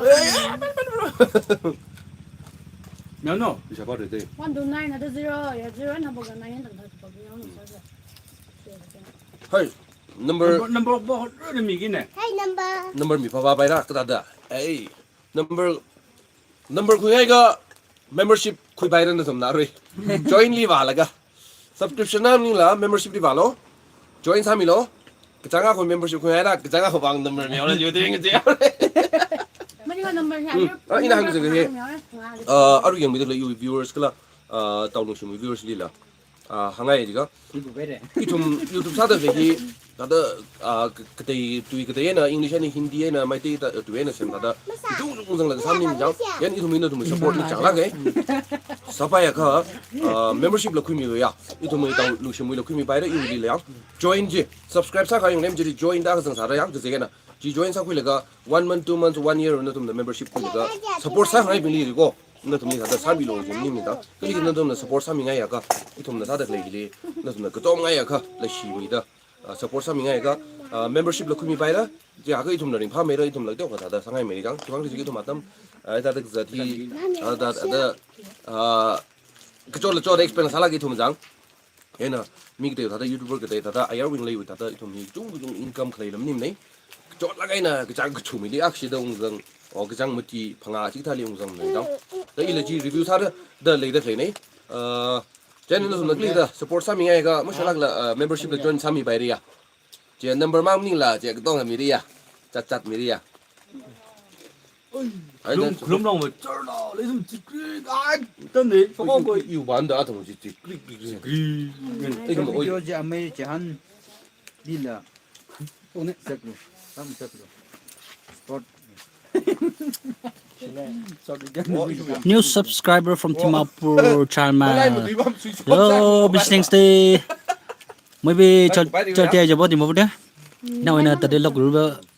면허. 이 잡아야 돼 วันดูนายนะเด้อ zero อย่า zero นะบอกกันนายยังต่างๆบอกยังหนึ่งใช่ไหม 하이 number 넘버 뭐 이름이기네. number mi pa ba bai ra ka da ei number khu ga membership khu bai ra na sam na roi join li ba la ga subscription nam ni la membership li ba lo join sa mi lo ka changa khu membership khu ra ka changa khu bang number mi la yo de nge je ไม่ได้ก็ number ใช่ 이나 한거 저기 아루 영 미들 유 viewers 그라 다운로드 좀 viewers 리라 하나에 지가 이거 왜래? 이좀 유튜브 사다 되기 나도 그때 두이 그때에는 잉글리시나 힌디에나 마이티 두에는 셈 나다 중중중상 삼님장 연 이tum 있는 좀 서포트 장라게 사파야 가 membership 로 쿠미야 이tum 다운 루시무 로 쿠미 바이라 이리랑 join 지 subscribe 사가 용 렘지 join 다 가서 살아야 그제게나 지 join 사고리가 1 month 2 months 1 year 는 좀 membership 쿠리가 support 사 하이 빌리고 나 좀 이제 3일로 좀 님니다 그리고 좀 support 3인가 야가 이tum 나다 레기리 나 좀 그좀 가야가 레시미다 support 3인가 membership 로 쿠미 바이라 이제 아가 이tum 너링 파메라 이tum 럭도 가다 상하이 메리강 지방도 지기도 맞담 다들 그 자티 그쪽으로 저 expense 살아기 통장 얘는 미국에 다들 유튜버 그때 다들 아이어윙 레이 다들 좀 중중 인컴 클레이름 님네 저 나가이나 그장 그 초미리 악시도 웅성 그장 뭐지 방아 지탈리 웅성 내장 더 일지 리뷰 사르 더 레이더 클레이네 쟤는 좀 클리다 support 사미야가 뭐 샬락라 membership 를 join 사미 바이리야 제 넘버 마음닝라 제 그동안 미리야 짭짭 미리야 그럼 뭐 쩔다. 레좀 아, 떴네. 저거 뭐 이거 만다 아tom 지지 이거 뭐 이거지 아메리카 한 딜라 오늘 색로 다음 색로 스포트 New subscriber from Timapur channel. 이밤 스위치 Yo, bising stay. Maybe cho tia jabo di mo bude. Na wena tade log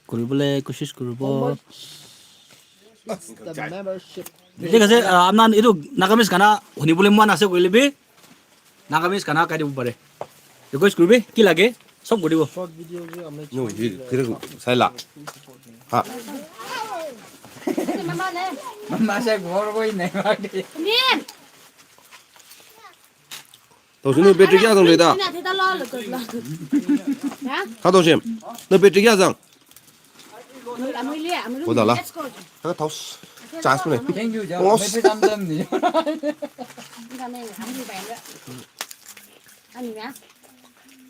kurubole kushish kurubo. the membership Jadi kasi amnan itu nagamis kana huni boleh mana se kulibi. Nagamis kana kadi bupare. Request kurbe ki lage? Sob godibo. short video 지 아메 요 그리고 살라 아 맛에 모르고 있네 말이 นี่ 도시는 배터리 야상 되다 นี่ที่ตลอดเลยเกิดเลยนะ 가도심 너 배터리 야상 เอาไม่เลี้ยไม่รู้ 보다 라 let's go 하나 더 짜스네 땡큐죠 어, 매표 담담니 นี่ทำเองทำมือแบนด้วยอันนี้นะ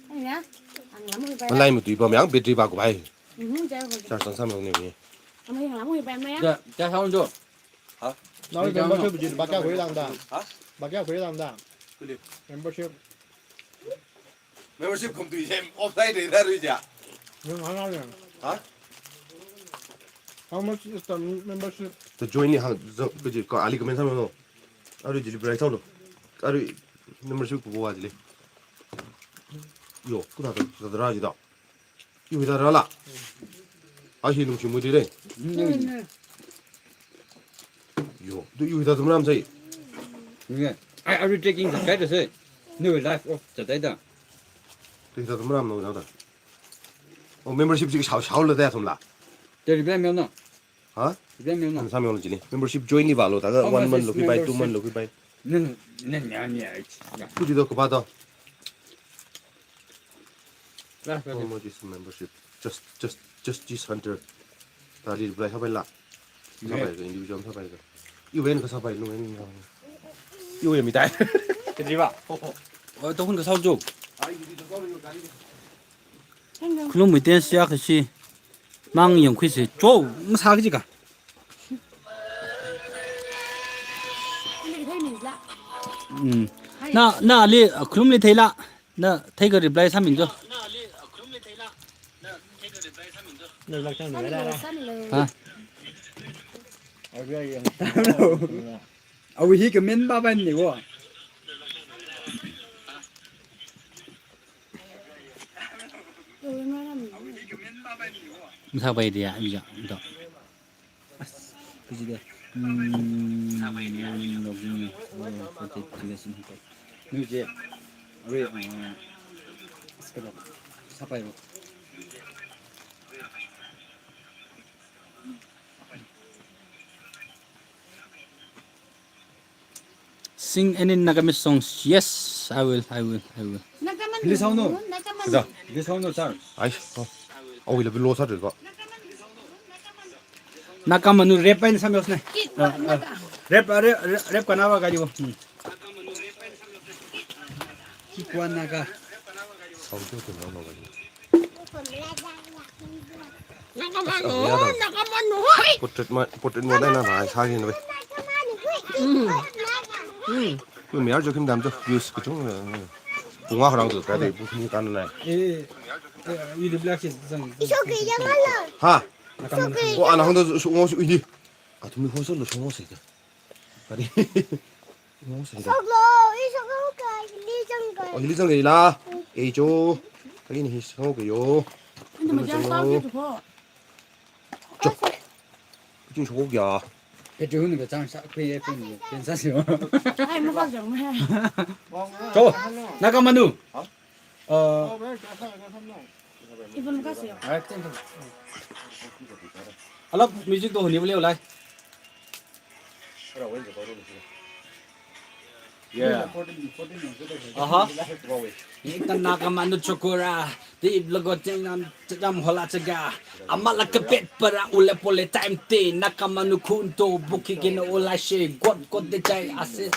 อันนี้นะอันนี้มือแบน 온라인 뭐 뒤범양 배터리 바고 봐이 เจ้าคน 자 상삼용 님이 ทำไมอย่างหลังมือแบนไหมอ่ะ 자, 사원 줘. 나의 membership 지 밖에 거리랑다 밖에 거리랑다 그래. membership membership 컴도 이제 업사이드 대로 이제 명 하나는 아? how much is the membership 저 조인이 한 그지 그 알리 그면 사면 아리 지리 브라이 타로 아리 membership 보고 가지리 요 그다도 그다라지다 이거 다라라 아시 놈 주무디래 요 너 이거 다도 뭐람 사이 이게 are you taking the status? New life of the data. 이거 다도 뭐람 나오다 membership 지금 샤올러 돼 somla 저리 배면은 아? 배면은 사면 올지니 membership join이 발로 다가 1 month 로기 바이 2 month 로기 바이 는 아니야. 그지도 그 받아 자, 뭐지 membership just this hunter 다리 브라이 사발라 사발 그 인디비주얼 사발 그 이거 왜는 그 사발 이거 왜는 이거 왜 미다 저리 봐. 또 혼자 사원 줘. Kulum miten siya kasi mang yung quiz cho masagi ka. นี่ให้หนึ่งละ Na ali kulum li thela na thai ga reply samin jo.สั้นเลยสั้นเลย Ha. 아우 이게 맨 바반이고 sao vậy đi à bây giờ đó 그 집에 여기 어제 드렸습니다. 이제 왜 스크럽 사파이로 Sing any Nagami songs? Yes, I will. 나가만 리사오노. 나가만 그다. This one no sir. 아이 오히려 빌로사 들고 Nakamanu rap pa sa meos na. 끼와 나가 Rap ka na ba gajibo? Kikuan naga. 사우디도 나오나가지고 나가만 포트만 뭐 내나 나 사기는 왜 그 매알 저김 담저 뷰스 그 정도 동화 하랑도 가야 무슨 가는 날 Eh, you the black is sang. 하 Nakamanu. 어, 안 한다 송어스 이디 아 도미 호설로 송어스 이디 아니 송어스 이디 리정이라 에이조 하긴 송어고요 근데 뭐 자서 주고 지금 저거야 Cái chú này trang sắc phê phê sát xíu. 아이 뭐가 좀 해. Cho, Nakamanu. 이분 가세요. Alap music to huni boleh ulai. Yeah. Aha. Kita Nakamanu chokora. Di logo jangan jam hola cega. Amala kepet para ule pole time te Nakamanu kunto buki gina ulai she god de jai asis.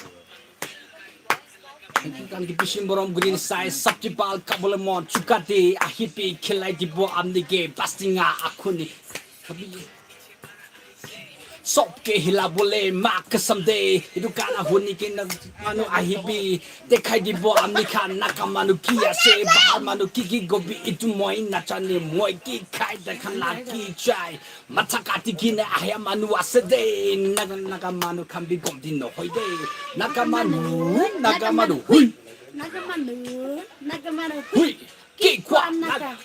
Kan ki pisim borom green size sabji bal kabule mon chukati ahipi khilai di bo amni ge plastinga akuni. Sop ke hila boleh mak someday itu kana huni ke manu ahibi dekhai di bo amni khan Nakamanu kia se bahar manu kiki gobi itu moi nachani moi ki khai dekhan la ki chai mathakati kine ahya manu asede Nakamanu khambi gomdi no hoide Nakamanu hui 나가만 hui ki kwa 나가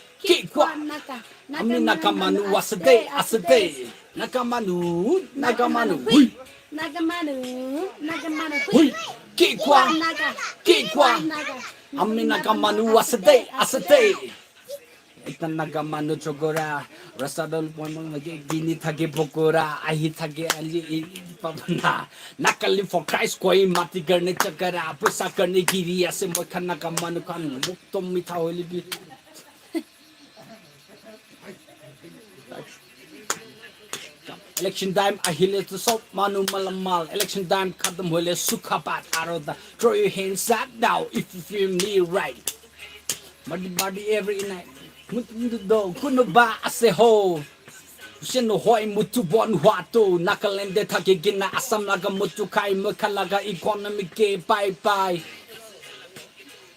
kwa 나가 amni Nakamanu asede Nakamanu hui 나가만 hui ki kwa 나가 나가 amni Nakamanu asede Itan Nakamanu chogora rasadol pon lagi gini thage bokora ahi thage ali pabna nakali for Christ koi mati garne chakara pusa karne giri ase moi khan Nakamanu khan muktom mitha hoili bi Election time ahile to sop manu malamal election time khadam hole sukha pat aroda throw your hands up now if you feel me right body every night mutu do kuno ba ase ho Sino hoi mutu bon huato nakalende thake gina asam laga mutu kai mekalaga economy ke bye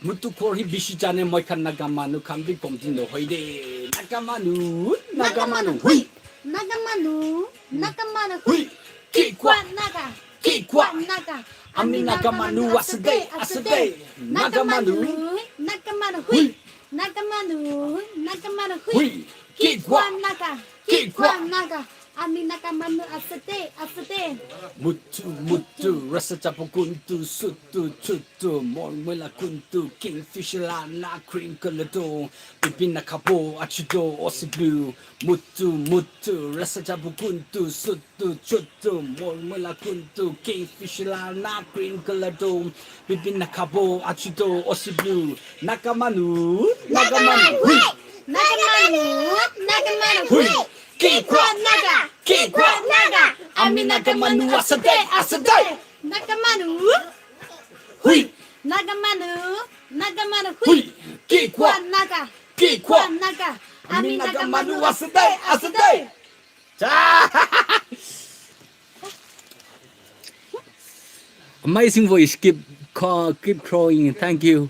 mutu kori bishi jane moi khan Nakamanu khambi komdino hoide Nakamanu hui 나가만 hui ki kwa 나가 나가 ami Nakamanu asade Nakamanu hui hui ki kwa 나가 아미 Nakamanu asade mutu rasa capo kuntu sutu chutu mela kuntu kingfisher la na crinkle do pipina kapo achido osiblu mutu rasa capo kuntu sutu chutu mela kuntu kingfisher la na crinkle do pipina kapo achido osiblu Nakamanu hui Kikwa naga ami Nakamanu asade Nakamanu hui hui Kikwa 나가 ami Nakamanu asade Amazing voice, keep growing. Thank you.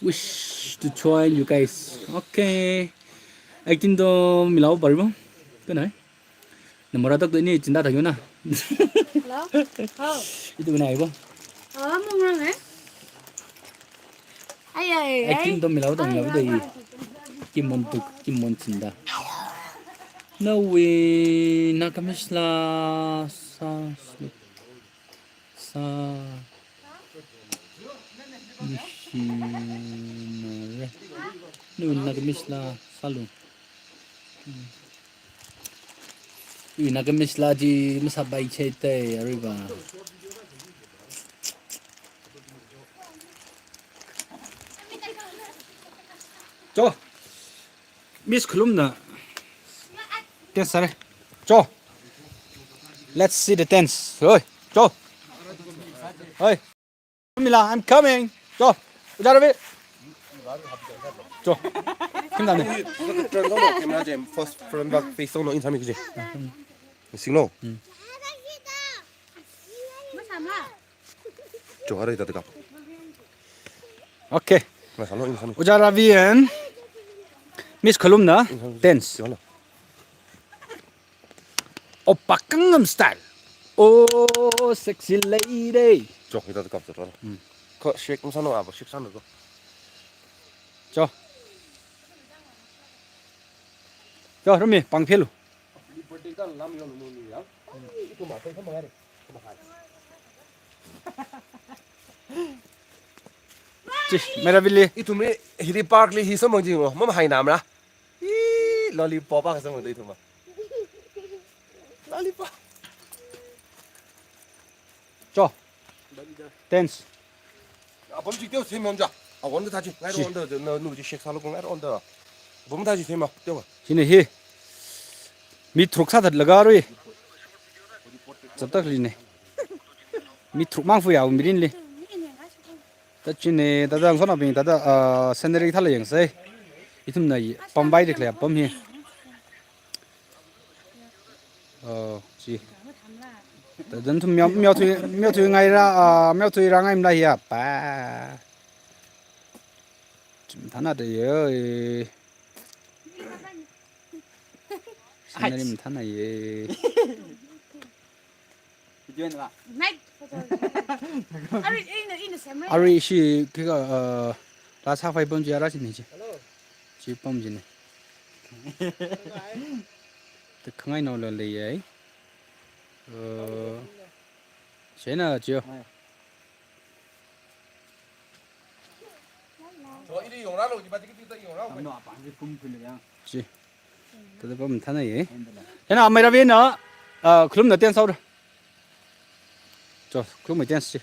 Wish to join you guys. Okay. Acting도 밀라오 발보. 그날. 나 뭐라도 그니 진다 당연나. 이거 그냥 이거. 먹네 아야야 Acting도 밀라오 돼. 김몬 친다. 너왜 나가미슬라 사 미시나레 누 나가미슬라 살루 이 나가미슬라지 무사바이 체테 아리바 저 미스 클룸나 댄스 하래 저 Let's see the dance. Oi, 저. Oi. Mila, I'm coming. 저. 우자르비. 저. 김다네. turn on the camera jam first front back face on in time 그지 signal mới làm à 저 하래 다 들어가 오케이. 나 살로 인 살로 우자라비엔 미스 클룸나 댄스. 지원아 오빠 강남 스타일. 오, 섹시 레이디. 저 이따 들어가 저 그 쉐이크 산노 아버 쉐이크 산노 저. 저, 그럼이 방필로. 지, 메라빌리. 이tum에 히리 파크리 히서 뭐지 뭐 하이 남라 이 롤리팝 아 가서 뭐 이tum아 롤리팝 저. 댄스. 아 범지 뛰어 세 명자 아 원더 다지 나로 원더 너 누지 쉐이크 살로 공 나로 원더 범 다지 세 명 뛰어 지네 히. 미트룩 사다 लगारो이. 접닥리네. 미트룩 망푸야 우미린리. तचिने दादा सोना बिंग दादा सेनेरिक थाले यंगसे इथुम नाइ पंबाइ देखले पम हि जी तदन थुम म्याउ थु राङाइ मला हिया पा चिम थाना दे यो सेनेरिम थाना ये mày anh xem mấy 아리 시 그가 라사 파이 범지 알아지네지 지 범지네 또 강아이 나올래래 쟤나죠 저 이리 용라로 이바 지기 뛰다 용라로 지 그래도 범 타네 쟤나 아메라비나 그럼 너 댄스 하러 저 그럼 뭐 댄스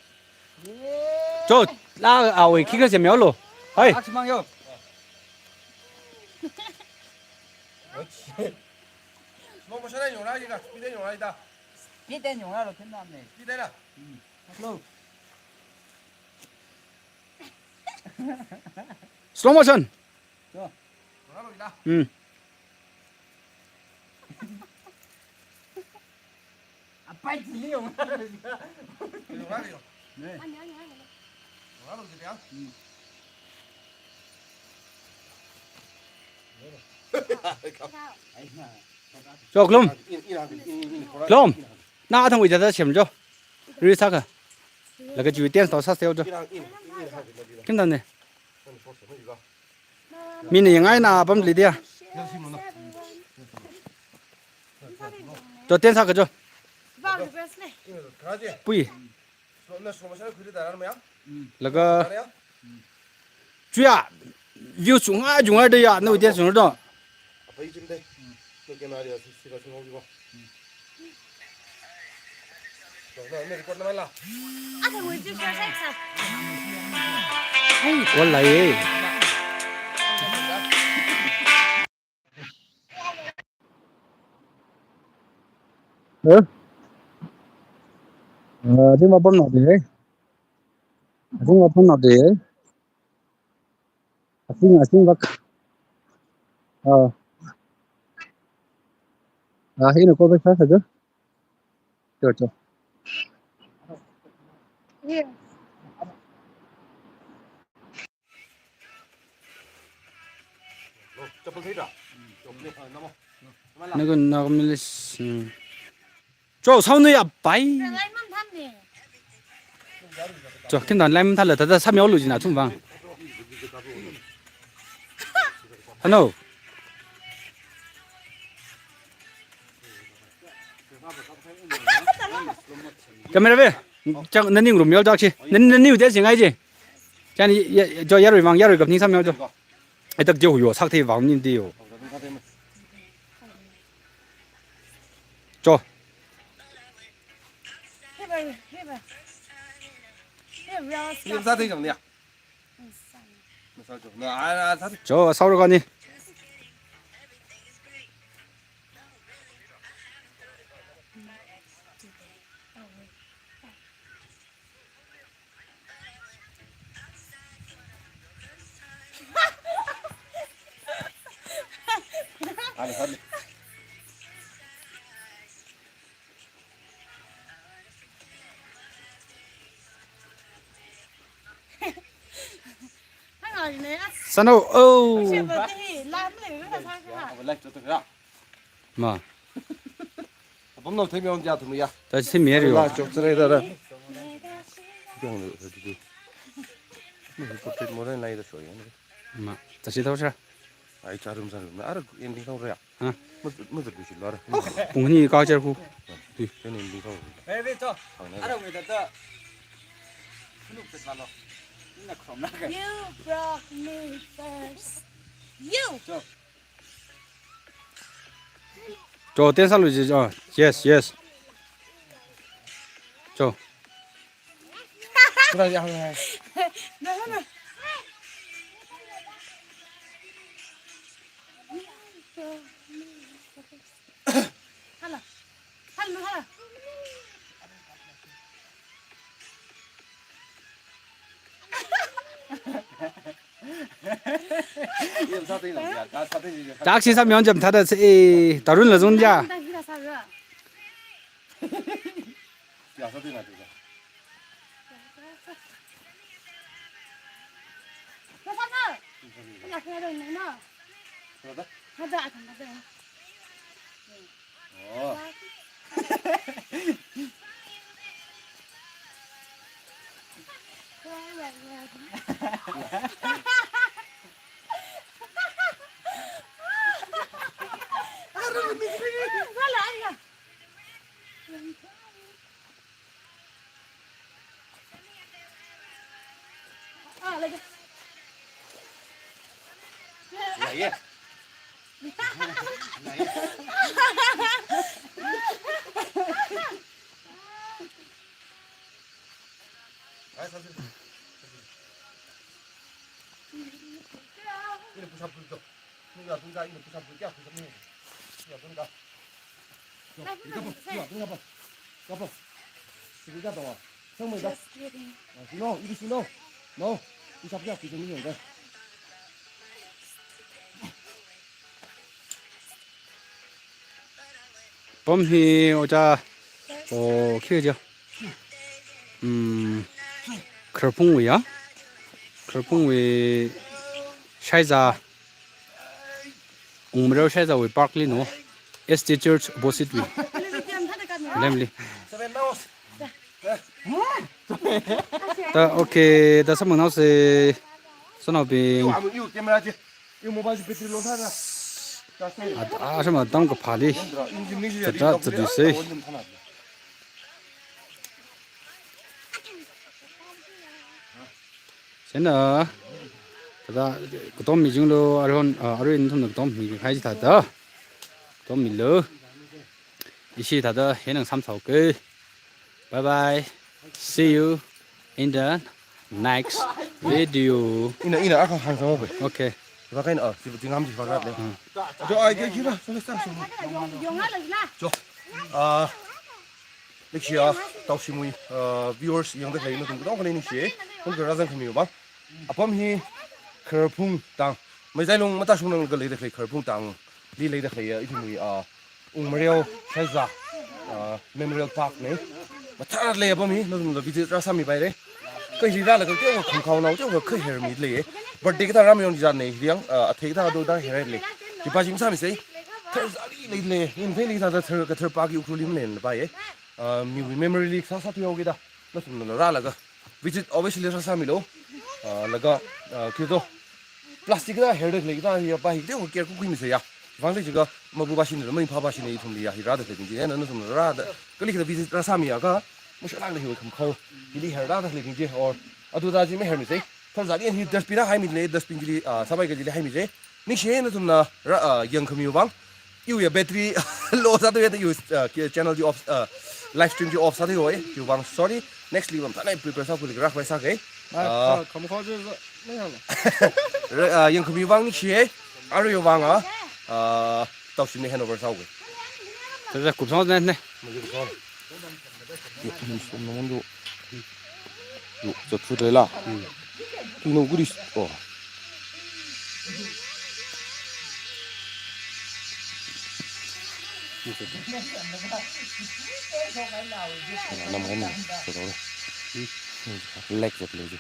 저 라 아왜 키가 제 몇로 하이 아침방요. 뭐 뭐셔라 용라이가 비대 용라이다 비된 영화로 된다네. 비대라 슬로우 모션 용라로이다 빨리 들려 영화를. 용라리요 anh nhớ 용라로 이대야 저 그럼 그럼 나 thằng người ta xem cho rồi sao cả là cái chuyện tiền tao sát theo cho cái nào này mình này ngay na bấm lấy đi à cho tiền sao cả cho vào được best này 가지 bùi 나 소모샤를 그리다라는 거야 là cái 그래요 chuyện view chúng ai đây à nó tiền xuống đó 아빠 이쯤데 그게 말이야 시가 생각이고 나 내일 꽂나 말라 anh thằng người chưa cho sách sao còn lại đi mà bấm nào đấy đi mà bấm nào đấy asing vak ini kau bisa saja cocok 저번 thấy rồi Naga milis 저 사우느야 바이 rồi lấy mắm thăm nè 저 킨다 라임 탈라 다다 3여 올르지나 tum방 하노 카메라 왜 장 너닝 룸 열작시 너닝 대 생아이지 자니 저 야를 왕 야를 갑니 삼명 저 애덕 저요 상태 왕님디요 저 해봐 해봐 해봐 이름 사태 정리야. 나 사태. 저 사우러 가니 아니 사태. 하나 있네 산호 오 쉐버티 라면 왜 사가 원래 저쪽이야. 마 범노 대명 자 도미야. 다시 미에요 나 쪽들에다가 병을 어디지? 그때 뭐래 나이도 좋아요. 마 다시 더셔 아이 자름자름. 알아 엔딩 성로야. 응. 뭐 들으실 거 알아. 공니 가져고 저는 엔딩 성로. 베베 저 알아. 알아 왜 됐다 스눕 됐다노 나 그럼 나가 You brought me first You 저 댄살로 이제 저 예스 예스 저 그래 야. 나 하나 하나 하나 이름 사태 정리야. 나 사태. 짝시 사면 좀 다다 다른 러종자 나 히라 사가 야 사태 나 되자. 나 사가 나 그래도 있는 거 그러다? 하자 하자 어. 야 예. 아 사태. 이름 부산 불도. 누가 이름 부산 불이야. 부산 님. 야 누가. 이거 봐. 가봐. 지금 가봐 와. 성모이다. No, 이리 no. No. 이 잡자 부산 님인가. 범희 오자 키우죠 크르풍위야 크르풍위 샤이자 웅므려 샤이자 위 파크리노 ST Church opposite 위 렘리 다 오케이 다 삼문 하우스 선업이 이거 아무 이거 캐메라지. 이거 모바일 배터리 놓다가. 아시면 어떤 거 팔이 됐다 드디세 쟤나 다다 그돈 미중로 알혼 아르인 돈 돈 미 가지 다다 돈 밀러 이시 다다 해능 3, 4, 5개 bye bye see you in the next video 이나 아까 항상 오고. okay 바카인 지금 지금 지금 바카네. 저 이게 기라. 렉시아 다우시무이 viewers yang dah lain tu dah kali ni sih. Pun kerazan kami ubah. Apam hi kerpung tang. Mai long mata sung nang galai dah kerpung tang. Di lai dah itu mui Memorial Plaza Memorial Park ni. Mata lai apam hi nang visit rasa mi bai deh. Kau hidup lah kau tu kau kau nau tu kau hair mi leh. Birthday kita ramai orang jalan ni, yang athei kita ada dah hair leh. Jika jim sami sih, terzali leh leh. Ini leh kita terpagi ukulim leh, baik. Memory leak sah satu yang kita, macam mana rala ka. Visit obviously rasa mi lo, laga kita plastic da hair de le da ya ba hi de ho ke ku mi se ya wang de jiga ma bu ba shin de ma pa ba shin de thum li ya hi ra de le ji na no thum ra de ke li ke bi ra sa mi ya ka mo sha lang de hi kham kho hi hair da de le ji or adu da ji me hair mi se thar za hi dustbin ha mi le dustbin ji sa bai ke ji le hai mi se ni she na thum na ra yang kham yu bang yu ya battery low sa de yu channel ji off live stream ji off sa de ho yu bang sorry next leave ta nai prepare sa ku le ra bai sa ke 可不好就是那样的。ยังคือมีวังนี่เชียอะไรอยู่วังอ่ะ到时你 handover 烧给 这是古装的呢，没有烧有什么有这出来了就弄个的哦那么还没收到了leg 这里就